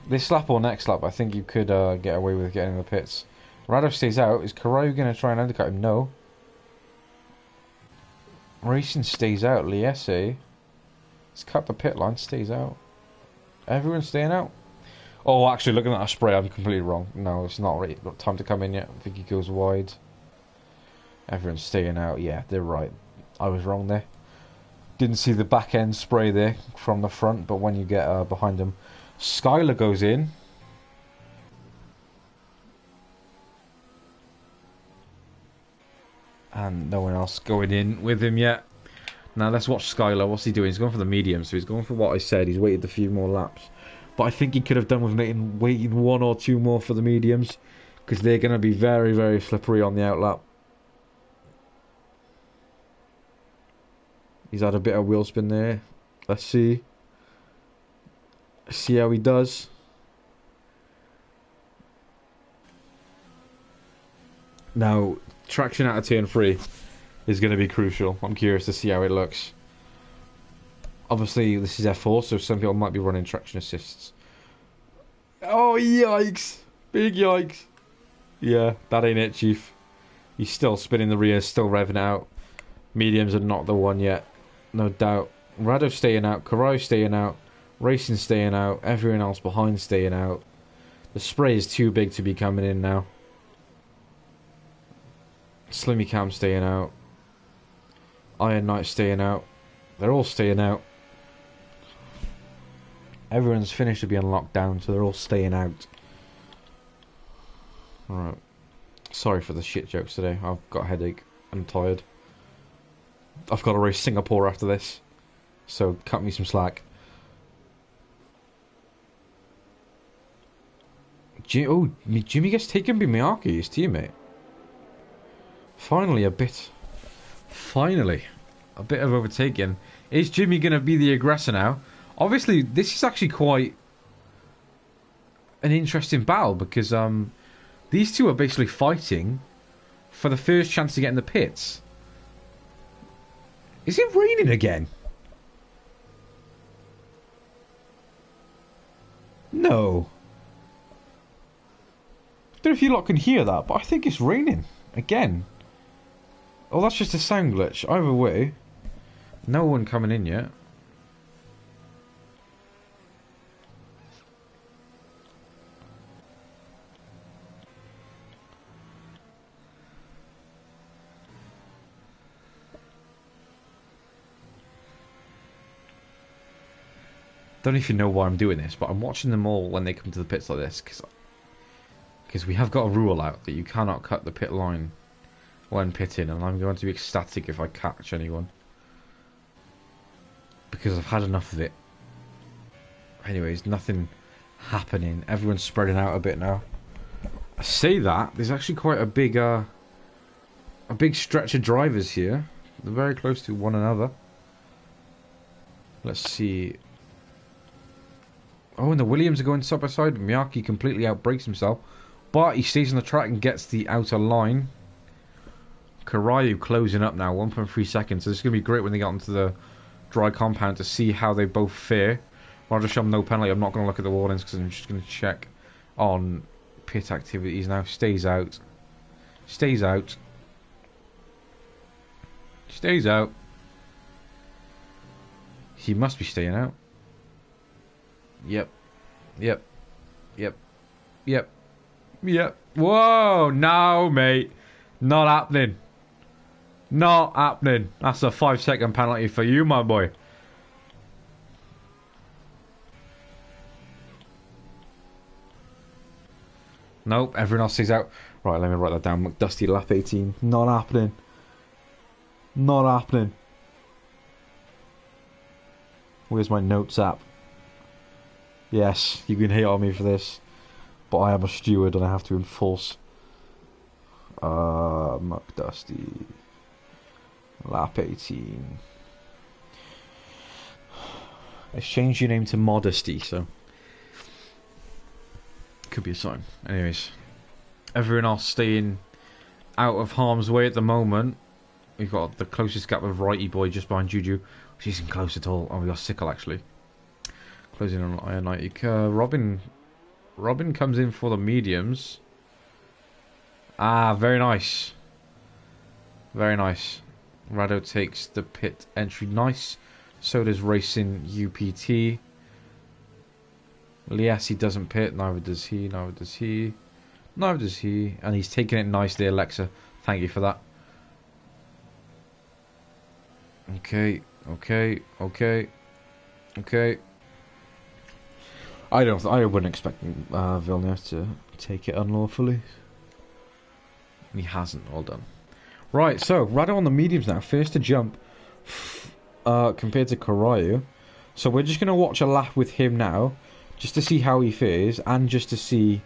This lap or next lap, I think you could get away with getting in the pits. Rado stays out. Is Karayu going to try and undercut him? No. Racing stays out. Liesse. He's cut the pit line. Stays out. Everyone's staying out. Oh, actually, looking at our spray, I'm completely wrong. No, it's not really got time to come in yet. I think he goes wide. Everyone's staying out. Yeah, they're right. I was wrong there. Didn't see the back end spray there from the front, but when you get behind them, Skylar goes in. And no one else going in with him yet. Now let's watch Skylar. What's he doing? He's going for the medium, so he's going for what I said. He's waited a few more laps. But I think he could have done with waiting 1 or 2 more for the mediums, because they're going to be very, very slippery on the outlap. He's had a bit of wheel spin there. Let's see. See how he does. Now, traction out of turn 3 is going to be crucial. I'm curious to see how it looks. Obviously, this is F4, so some people might be running traction assists. Oh, yikes. Big yikes. Yeah, that ain't it, Chief. He's still spinning the rear, still revving out. Mediums are not the one yet. No doubt. Rado's staying out. Karai's staying out. Racing's staying out. Everyone else behind staying out. The spray is too big to be coming in now. Slimmy Cam staying out. Iron Knight staying out. They're all staying out. Everyone's finished to be on lockdown, so they're all staying out. Alright. Sorry for the shit jokes today. I've got a headache. I'm tired. I've got to race Singapore after this, so cut me some slack. Jimmy gets taken by Miyake, his teammate. Finally a bit of overtaking. Is Jimmy going to be the aggressor now? Obviously, this is actually quite an interesting battle, because these two are basically fighting for the first chance to get in the pits. Is it raining again? No. I don't know if you lot can hear that, but I think it's raining again. Oh, that's just a sound glitch. Either way, no one coming in yet. Don't know if you know why I'm doing this, but I'm watching them all when they come to the pits like this, because we have got a rule out that you cannot cut the pit line when pitting, and I'm going to be ecstatic if I catch anyone, because I've had enough of it. Anyways, nothing happening. Everyone's spreading out a bit now. I say that there's actually quite a big stretch of drivers here. They're very close to one another. Let's see. Oh, and the Williams are going side by side. Miyake completely outbrakes himself, but he stays on the track and gets the outer line. Karayu closing up now, 1.3 seconds. So this is going to be great when they get onto the dry compound to see how they both fare. I'll just show them no penalty. I'm not going to look at the warnings because I'm just going to check on pit activities now. Stays out. Stays out. Stays out. He must be staying out. Yep. Yep. Yep. Yep. Yep. Whoa! No, mate. Not happening. Not happening. That's a 5-second penalty for you, my boy. Nope, everyone else stays out. Right, let me write that down. McDusty lap 18. Not happening. Not happening. Where's my notes app? Yes, you can hate on me for this, but I am a steward and I have to enforce. McDusty. Lap 18. Let's change your name to Modesty, so could be a sign. Anyways, everyone else staying out of harm's way at the moment. We've got the closest gap of Righty Boy just behind Juju, which isn't close at all. Oh, we got Sickle actually. Closing on Iron Knight. Robin comes in for the mediums. Ah, very nice. Very nice. Rado takes the pit entry. Nice. So does Racing UPT. Liassi doesn't pit. Neither does he. Neither does he. Neither does he. And he's taking it nicely, Alexa. Thank you for that. Okay. Okay. Okay. Okay. I wouldn't expect Villeneuve to take it unlawfully. He hasn't. All done. Right, so Rado on the mediums now. First to jump compared to Karayu. So we're just going to watch a lap with him now. Just to see how he fares. And just to see...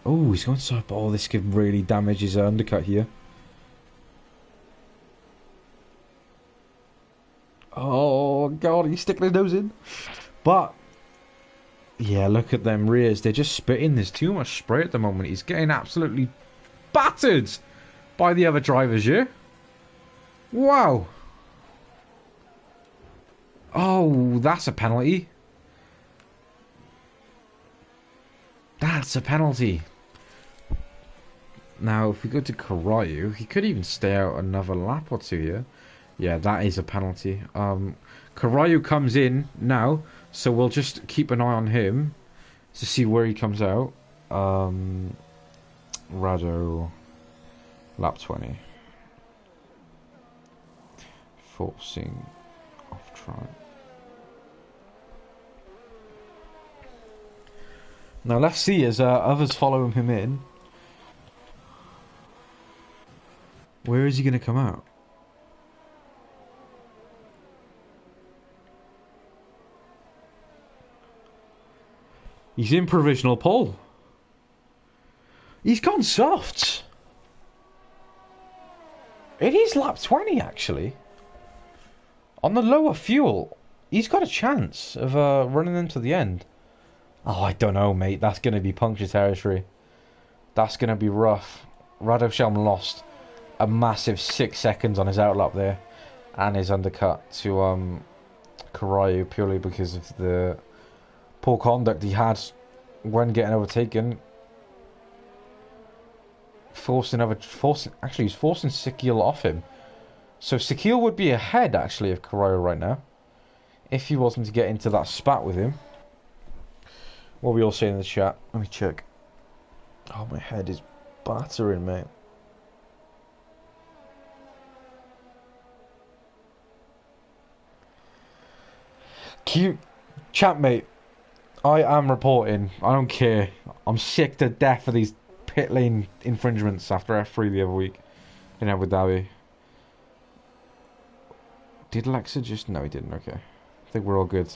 Oh, he's going so... Oh, this could really damage his undercut here. Oh, God, he's sticking his nose in. But... Yeah, look at them rears. They're just spitting. There's too much spray at the moment. He's getting absolutely battered by the other drivers, yeah? Wow. Oh, that's a penalty. That's a penalty. Now, if we go to Karayu, he could even stay out another lap or two here. Yeah, that is a penalty. Karayu comes in now, so we'll just keep an eye on him to see where he comes out. Rado, lap 20. Forcing off track. Now let's see as others follow him in. Where is he going to come out? He's in provisional pole. He's gone soft. It is lap 20 actually. On the lower fuel, he's got a chance of running them to the end. Oh, I don't know, mate. That's going to be puncture territory. That's going to be rough. Radoshelm lost a massive 6 seconds on his outlap there. And his undercut to Karayu purely because of the poor conduct he had when getting overtaken. He's forcing Sekil off him. So Sekil would be ahead, actually, of Karayu right now. If he wasn't to get into that spat with him. What are we all saying in the chat? Let me check. Oh, my head is battering, mate. Cute chat, mate. I am reporting. I don't care. I'm sick to death of these pit lane infringements after F3 the other week in Abu Dhabi. Did Alexa just... No, he didn't. Okay. I think we're all good.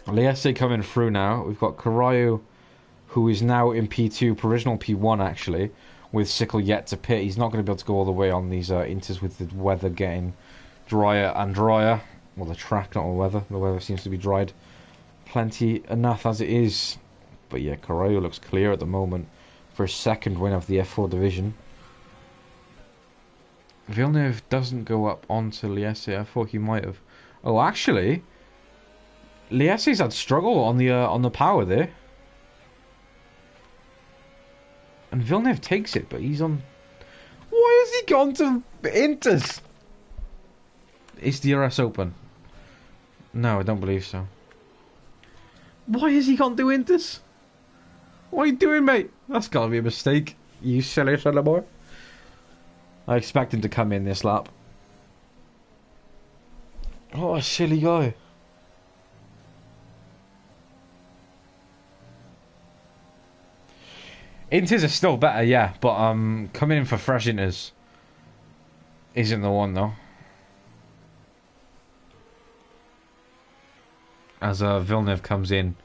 Liesse coming through now. We've got Karayu, who is now in P2, provisional P1 actually, with Sickle yet to pit. He's not going to be able to go all the way on these inters with the weather getting drier and drier. Well, the track, not the weather. The weather seems to be dried plenty enough as it is. But yeah, Karayu looks clear at the moment for his second win of the F4 division. Villeneuve doesn't go up onto Liesse. I thought he might have. Oh, actually, Liesse's had struggle on the power there, and Villeneuve takes it, but he's on. Why has he gone to Inters? Is DRS open? No, I don't believe so. Why has he gone to Inters? What are you doing, mate? That's gotta be a mistake. You silly boy. I expect him to come in this lap. What a silly guy. Inters are still better, yeah, but coming in for fresh inters isn't the one though. As Villeneuve comes in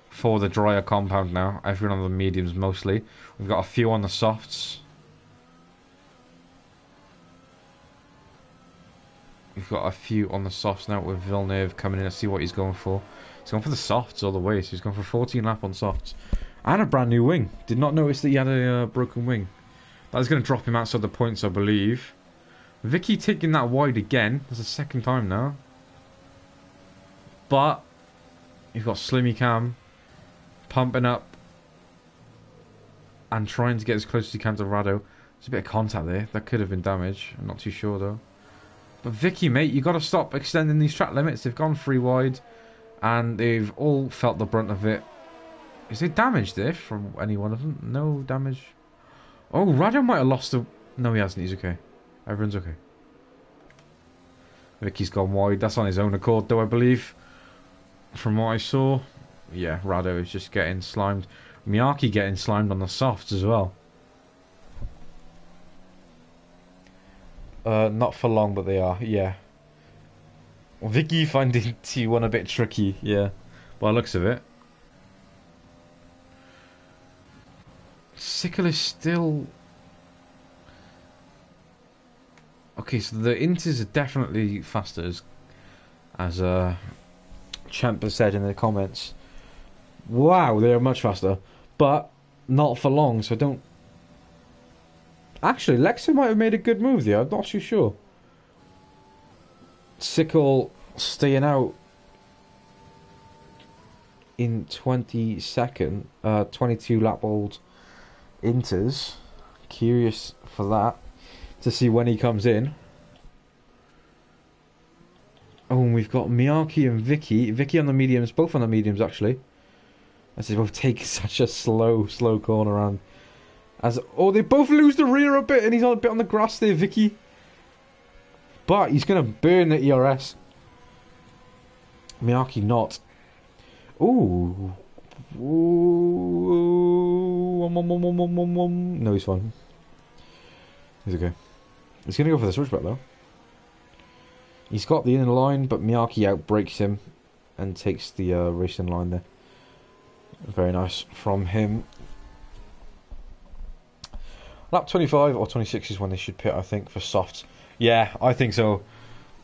for the drier compound now. Everyone on the mediums mostly. We've got a few on the softs. We've got a few on the softs now with Villeneuve coming in to see what he's going for. He's going for the softs all the way, so he's going for 14 lap on softs. And a brand new wing. Did not notice that he had a broken wing. That is going to drop him outside the points, I believe. Vicky taking that wide again. That's the second time now. But you've got Slimmy Cam pumping up and trying to get as close as he can to Rado. There's a bit of contact there. That could have been damage. I'm not too sure though. But Vicky, mate, you've got to stop extending these track limits. They've gone 3 wide and they've all felt the brunt of it. Is there damage there from any one of them? No damage. Oh, Rado might have lost the... No, he hasn't. He's okay. Everyone's okay. Vicky's gone wide. That's on his own accord, though, I believe. From what I saw. Yeah, Rado is just getting slimed. Miyake getting slimed on the softs as well. Not for long, but they are, yeah. Vicky finding T1 a bit tricky, yeah. By the looks of it. Sickle is still... Okay, so the Inters are definitely faster, as Champ has said in the comments. Wow, they are much faster. But not for long, so don't... Actually, Lexa might have made a good move there, I'm not too sure. Sickle staying out in 22nd, 22 lap old Inters. Curious for that, to see when he comes in. Oh, and we've got Miyake and Vicky. Vicky on the mediums, both on the mediums actually. As they both take such a slow corner around. Oh, they both lose the rear a bit, and he's on a bit on the grass there, Vicky. But he's going to burn the ERS. Miyake not. Ooh. Ooh. No, he's fine. He's okay. He's going to go for the switchback though. He's got the inner line, but Miyake outbreaks him and takes the racing line there. Very nice from him. Lap 25 or 26 is when they should pit, I think, for softs. Yeah, I think so.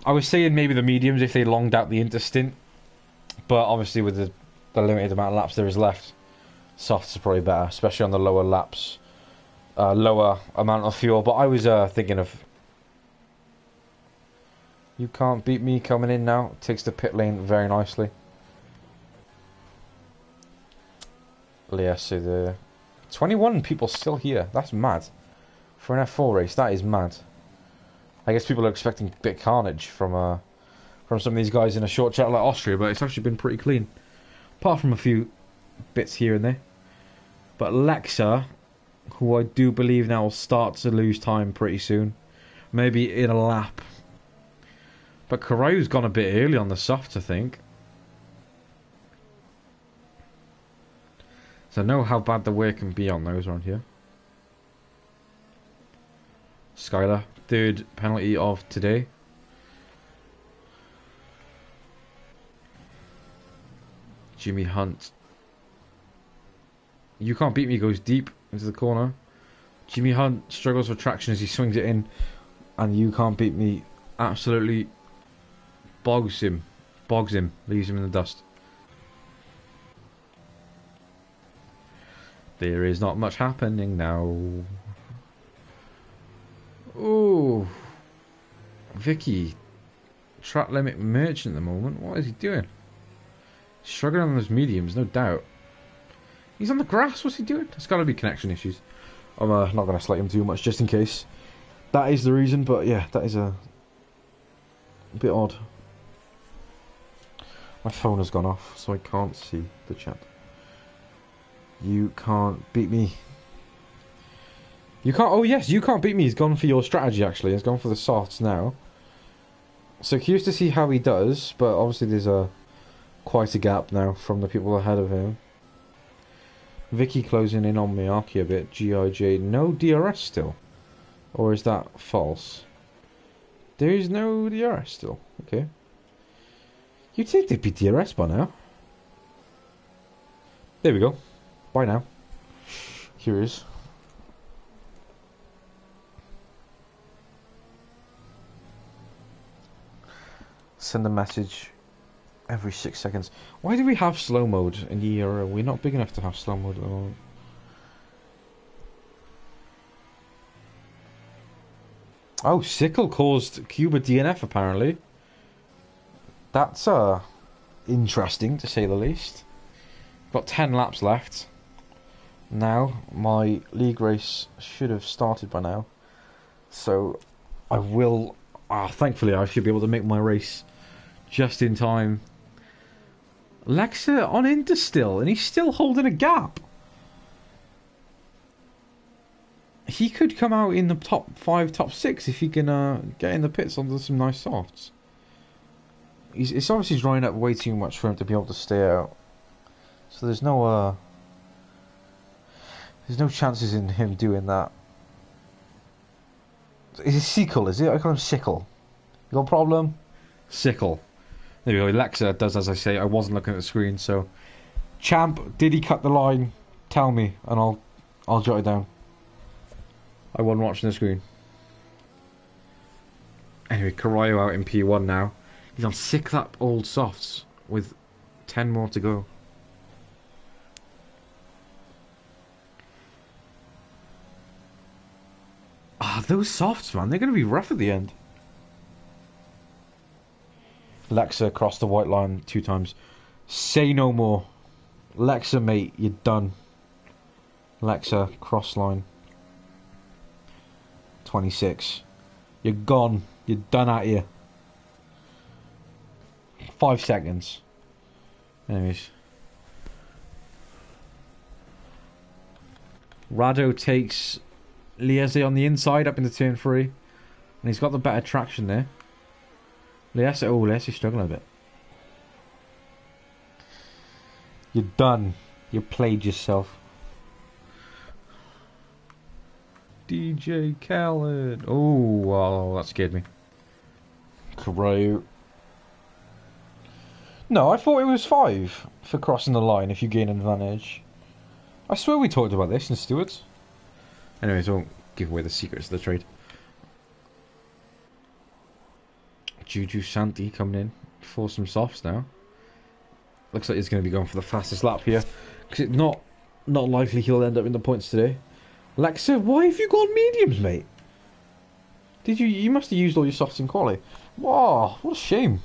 I was saying maybe the mediums if they longed out the interstint, but obviously with the limited amount of laps there is left, softs are probably better, especially on the lower laps, lower amount of fuel. But I was thinking of... You can't beat me coming in now. Takes the pit lane very nicely. Yeah, so the 21 people still here. That's mad. For an F4 race, that is mad. I guess people are expecting a bit carnage from some of these guys in a short chat like Austria, but it's actually been pretty clean. Apart from a few bits here and there. But Lexa, who I do believe now will start to lose time pretty soon. Maybe in a lap. But Karayu's gone a bit early on the soft, I think. So I know how bad the wear can be on those around here. Skylar, third penalty of today. Jimmy Hunt. You can't beat me goes deep into the corner. Jimmy Hunt struggles with traction as he swings it in. And you can't beat me absolutely bogs him, leaves him in the dust. There is not much happening now. Ooh, Vicky, track limit merchant at the moment. What is he doing? Struggling on those mediums, no doubt. He's on the grass. What's he doing? There's got to be connection issues. I'm not going to slate him too much just in case. That is the reason, but yeah, that is a bit odd. My phone has gone off, so I can't see the chat. You can't beat me. You can't... Oh, yes, you can't beat me. He's gone for your strategy, actually. He's gone for the softs now. So curious to see how he does, but obviously there's quite a gap now from the people ahead of him. Vicky closing in on Miyake a bit. GIJ. No DRS still. Or is that false? There is no DRS still. Okay. You'd think they'd be DRS by now. There we go. Bye now. Curious. Send a message every 6 seconds. Why do we have slow mode in the era? We're not big enough to have slow mode at the moment. Oh, Sickle caused Cuba DNF apparently. That's interesting to say the least. Got 10 laps left. Now my league race should have started by now. So I will thankfully I should be able to make my race just in time. Lexa on Inter still, and he's still holding a gap. He could come out in the top 5, top 6 if he can get in the pits onto some nice softs. It's obviously drying up way too much for him to be able to stay out. So there's no chances in him doing that. Is it Sickle, is it? I call him Sickle. You got a problem? Sickle. There we go. Alexa does as I say. I wasn't looking at the screen, so... Champ, did he cut the line? Tell me, and I'll jot it down. I wasn't watching the screen. Anyway, Karayo out in P1 now. He's on 6 up old softs with 10 more to go. Ah, those softs, man, they're going to be rough at the end. Lexa crossed the white line 2 times. Say no more. Lexa, mate, you're done. Lexa, cross line. 26. You're gone. You're done out here. 5 seconds. Anyways. Rado takes Liese on the inside up into turn 3. And he's got the better traction there. Liese's struggling a bit. You're done. You played yourself. DJ Khaled. Oh, wow, that scared me. Crow. No, I thought it was 5 for crossing the line if you gain an advantage. I swear we talked about this in Stewards. Anyways, I won't give away the secrets of the trade. Juju Santi coming in for some softs now. Looks like he's going to be going for the fastest lap here. Because it's not likely he'll end up in the points today. Lexa, why have you gone mediums, mate? Did you? You must have used all your softs in quali. Wow, what a shame.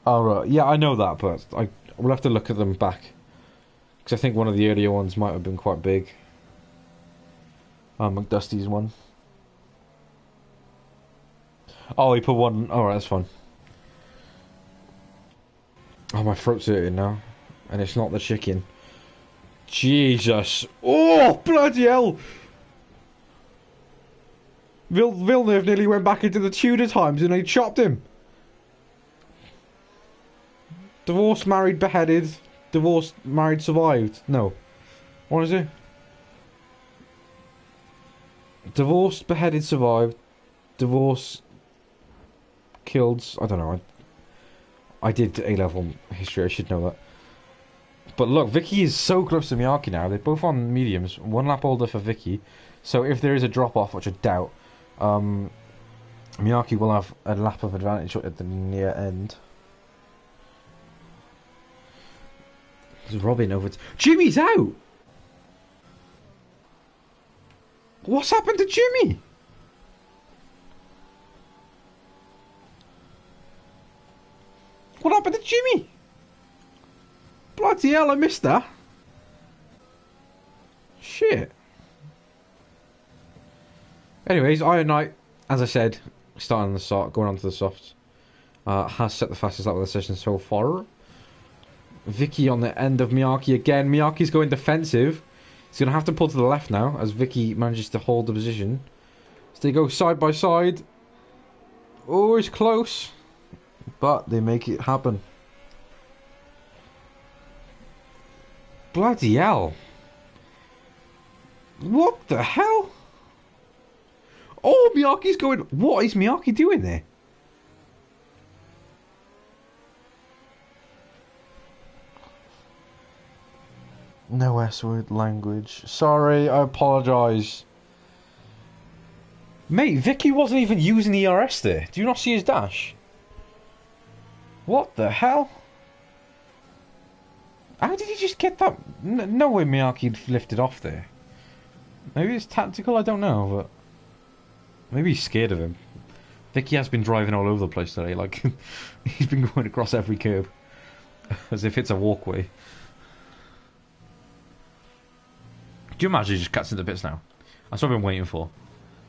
Oh, right. Yeah, I know that, but we'll have to look at them back. Because I think one of the earlier ones might have been quite big. McDusty's one. Oh, he put one. Alright, that's fine. Oh, my throat's hurting now. And it's not the chicken. Jesus. Oh, bloody hell. Villeneuve nearly went back into the Tudor times and they chopped him. Divorced, married, beheaded. Divorced, married, survived. No. What is it? Divorced, beheaded, survived. Divorce, killed. I don't know. I did A-level history. I should know that. But look, Vicky is so close to Miyake now. They're both on mediums. 1 lap older for Vicky. So if there is a drop-off, which I doubt, Miyake will have a lap of advantage at the near end. There's Robin over... Jimmy's out! What's happened to Jimmy? What happened to Jimmy? Bloody hell, I missed that. Shit. Anyways, Iron Knight, as I said, starting on the soft, going on to the softs, has set the fastest lap of the session so far. Vicky on the end of Miyake again. Miyake's going defensive. He's going to have to pull to the left now as Vicky manages to hold the position. So they go side by side. Oh, it's close. But they make it happen. Bloody hell. What the hell? Oh, Miyake's going... What is Miyake doing there? No S-word language. Sorry, I apologise. Mate, Vicky wasn't even using ERS there. Do you not see his dash? What the hell? How did he just get that? No way Miyake lifted off there. Maybe it's tactical, I don't know, but... Maybe he's scared of him. Vicky has been driving all over the place today, like... he's been going across every curb. As if it's a walkway. Do you imagine he just cuts into bits now? That's what I've been waiting for.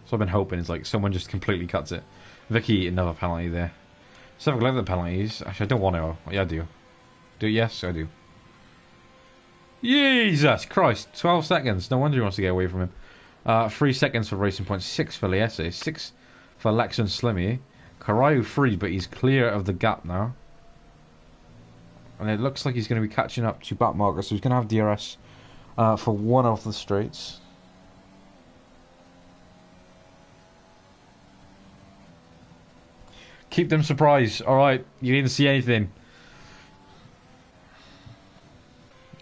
So I've been hoping it's like someone just completely cuts it. Vicky, another penalty there. So I've got the penalties. Actually, I don't want to. Yeah, I do. Yes, I do. Jesus Christ. 12 seconds. No wonder he wants to get away from him. 3 seconds for racing points. 6 for Liese. 6 for Lex and Slimmy. Karayu 3, but he's clear of the gap now. And it looks like he's going to be catching up to Batmarker, so he's going to have DRS for one off the straights. Keep them surprised. Alright, you didn't see anything.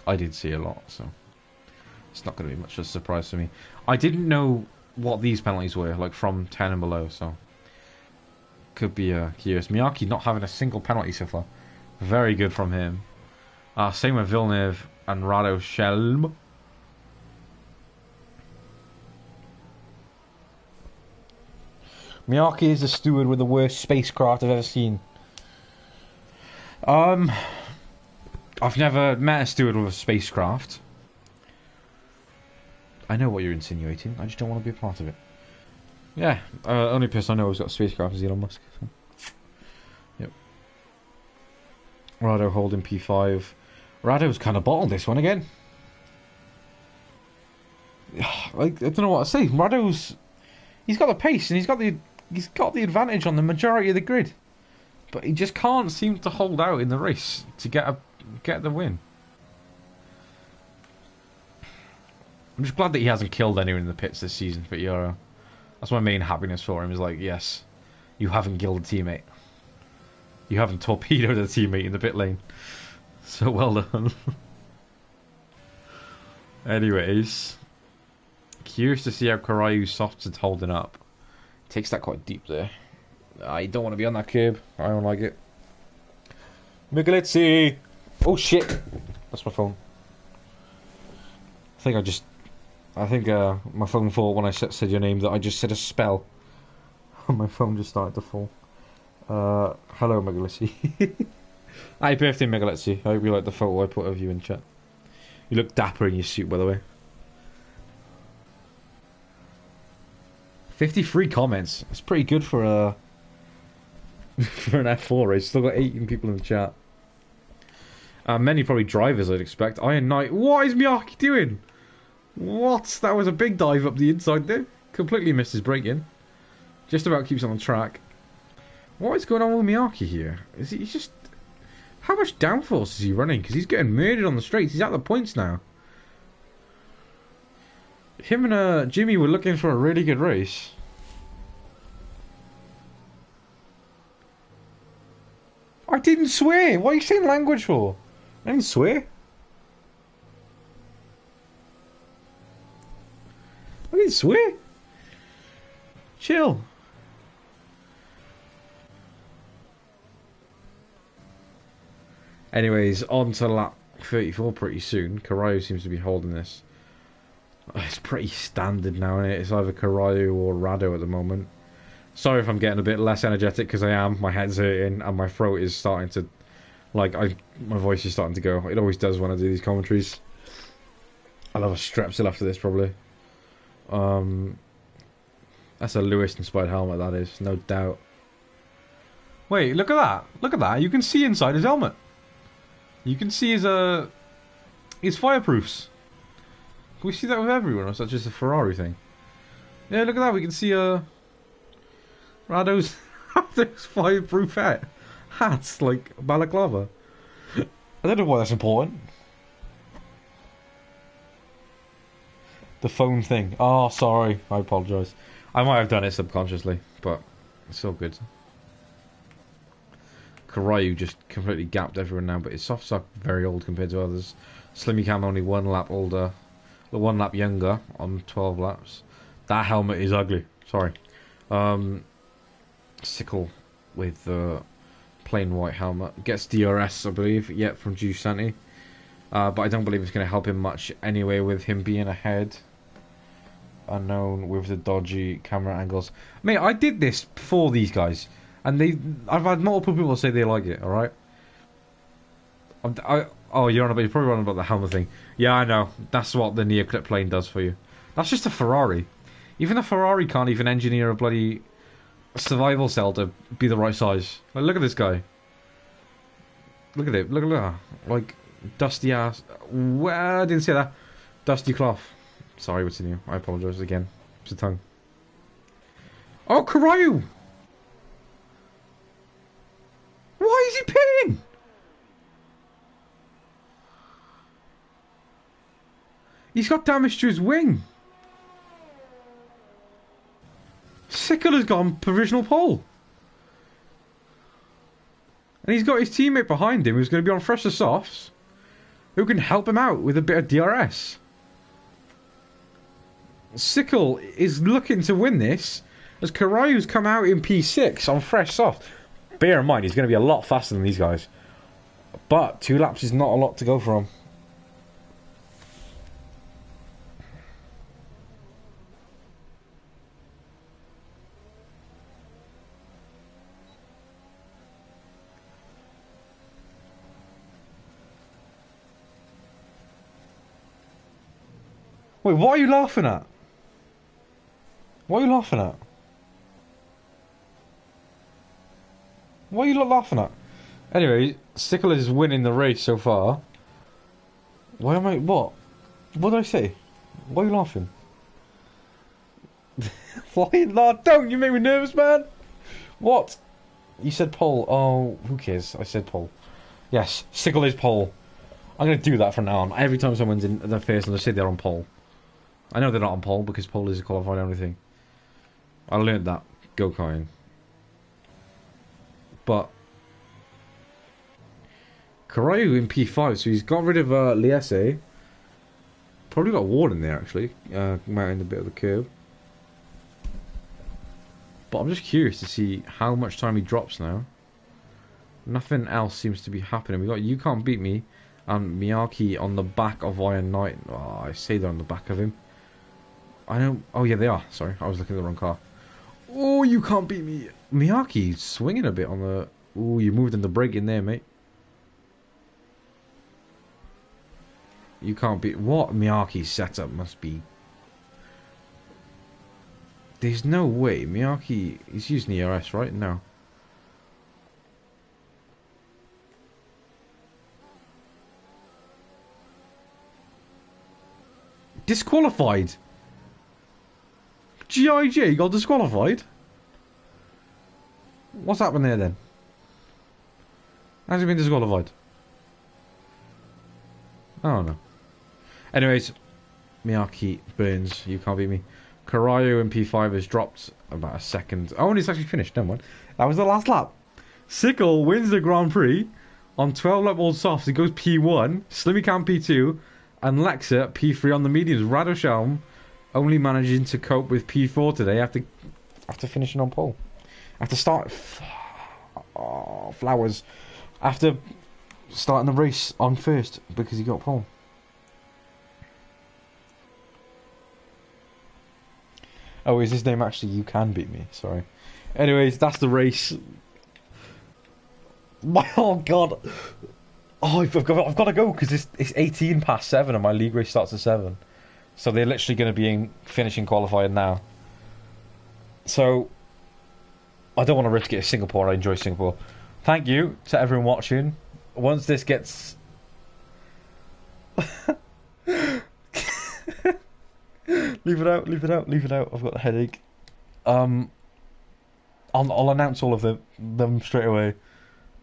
I did see a lot, so it's not going to be much of a surprise for me. I didn't know what these penalties were, like from 10 and below, so could be curious. Miyake not having a single penalty so far. Very good from him. Same with Villeneuve and Rado Shelm. Miyake is the steward with the worst spacecraft I've ever seen. I've never met a steward with a spacecraft. I know what you're insinuating. I just don't want to be a part of it. Yeah, only person I know who's got a spacecraft is Elon Musk. So. Yep. Rado holding P5. Rado's kind of bottled this one again. I don't know what to say. He's got the pace and he's got the advantage on the majority of the grid, but he just can't seem to hold out in the race to get the win. I'm just glad that he hasn't killed anyone in the pits this season for Euro. That's my main happiness for him, is like, yes, you haven't killed a teammate. You haven't torpedoed a teammate in the pit lane. So well done. Anyways, curious to see how Karayu's softs is holding up. Takes that quite deep there. I don't want to be on that curb. I don't like it. Migalizzi! Oh shit! That's my phone. I think my phone thought when I said your name that I just said a spell. My phone just started to fall. Hello, Migalizzi. Happy birthday, Migalizzi. I hope you like the photo I put of you in chat. You look dapper in your suit, by the way. 53 comments. That's pretty good for an F4 race. Still got 18 people in the chat. Many probably drivers, I'd expect. Iron Knight. What is Miyake doing? What? That was a big dive up the inside there. Completely missed his brake in. Just about keeps on track. What is going on with Miyake here? He's just... How much downforce is he running? Because he's getting murdered on the straights. He's at the points now. Him and Jimmy were looking for a really good race. I didn't swear. What are you saying language for? I didn't swear. I didn't swear. Chill. Anyways, on to lap 34 pretty soon. Karayu seems to be holding this. It's pretty standard now, isn't it? It's either Karayu or Rado at the moment. Sorry if I'm getting a bit less energetic, because I am. My head's hurting and my throat is starting to... my voice is starting to go. It always does when I do these commentaries. I'll have a Strepsil after this, probably. That's a Lewis-inspired helmet, that is. No doubt. Wait, look at that. Look at that. You can see inside his helmet. You can see his fireproofs. Can we see that with everyone, or is that just a Ferrari thing? Yeah, look at that. We can see Rado's fireproof hats, like balaclava. I don't know why that's important. The phone thing. Oh, sorry. I apologise. I might have done it subconsciously, but it's all good. Karayu just completely gapped everyone now, but his softs are very old compared to others. Slimmy Cam only 1 lap older, 1 lap younger on 12 laps. That helmet is ugly. Sorry. Sickle with the plain white helmet. Gets DRS, I believe, yet from Giusanti. But I don't believe it's going to help him much anyway with him being ahead. Unknown with the dodgy camera angles. Mate, I did this before these guys. And I've had multiple people say they like it, alright? You're probably on about the helmet thing. Yeah, I know. That's what the Neoclip plane does for you. That's just a Ferrari. Even a Ferrari can't even engineer a bloody survival cell to be the right size. Like, look at this guy. Look at it. Look at that. Like, dusty ass. Well, I didn't say that. Dusty cloth. Sorry, what's in you? I apologise again. It's a tongue. Oh, Karayu! Why is he pitting? He's got damage to his wing. Sickle has gone provisional pole. And he's got his teammate behind him who's going to be on fresher softs, who can help him out with a bit of DRS. Sickle is looking to win this as Karayu's come out in P6 on fresh soft. Bear in mind, he's going to be a lot faster than these guys. But 2 laps is not a lot to go from. Wait, what are you laughing at? What are you laughing at? What are you laughing at? Anyway, Sickle is winning the race so far. Why am I... What? What did I say? Why are you laughing? Why? No, don't! You make me nervous, man! What? You said pole. Oh, who cares? I said pole. Yes, Sickle is pole. I'm going to do that from now on. Every time someone's in the face, and I say they're on pole. I know they're not on pole because pole is a qualified everything. I learned that go-karting. But Karayu in P5, so he's got rid of Liese. Probably got Ward in there actually, mounting a bit of the curb. But I'm just curious to see how much time he drops now. Nothing else seems to be happening. We got You Can't Beat Me and Miyake on the back of Iron Knight. Oh, I say they're on the back of him. I know. Oh yeah, they are. Sorry, I was looking at the wrong car. Oh, You Can't Beat Me. Miyake's swinging a bit on the... Oh, you moved in the brake in there, mate. You Can't Beat... What Miyake's setup must be... There's no way. Miyake... He's using ERS, right? No. Disqualified. GIJ got disqualified. What's happened there then? How's he been disqualified? I don't know. Anyways, Miyake burns. You Can't Beat Me. Karayu in P5 has dropped about a second. Oh, and it's actually finished. Never mind. That was the last lap. Sickle wins the Grand Prix on 12 lap old softs. He goes P1. Slimmy P2. And Lexa P3 on the mediums. Radoshelm only managing to cope with P4 today after finishing on pole. After start... Oh, flowers. After starting the race on first because he got pole. Oh, is his name actually You Can Beat Me? Sorry. Anyways, that's the race. Oh, God. Oh, I've got to go because it's 18 past 7 and my league race starts at 7. So they're literally going to be finishing qualifying now. So, I don't want to risk it at Singapore. I enjoy Singapore. Thank you to everyone watching. Once this gets... Leave it out. I've got a headache. I'll announce all of them straight away.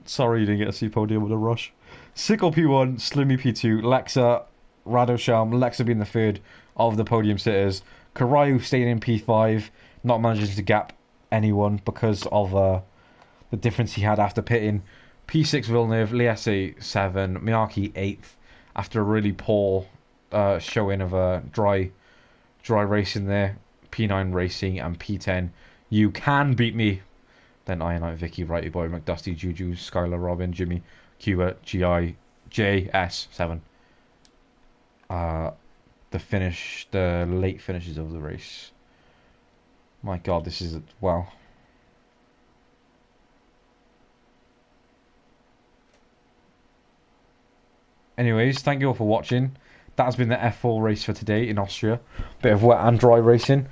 Sorry you didn't get to see podium with a rush. Sickle P1, Slimmy P2, Lexa, Radoshelm, Lexa being the third of the podium sitters. Karayu staying in P5, not managing to gap anyone because of the difference he had after pitting. P6 Villeneuve, Liese 7, Miyake 8th after a really poor showing of dry racing there. P9 Racing and P10 You Can Beat Me. Then Iron Knight, Vicky, Righty Boy, McDusty, Juju, Skylar, Robin, Jimmy, Cuba, GI, JS7. The late finishes of the race. My God, this is wow. Anyways, thank you all for watching. That has been the F4 race for today in Austria. Bit of wet and dry racing.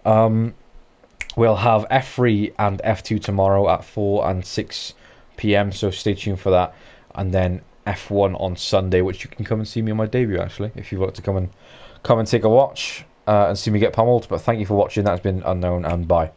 We'll have F3 and F2 tomorrow at 4 and 6 PM, so stay tuned for that. And then F1 on Sunday, which you can come and see me on my debut, actually, if you'd like to come and take a watch and see me get pummeled. But thank you for watching. That's been Unknown, and bye.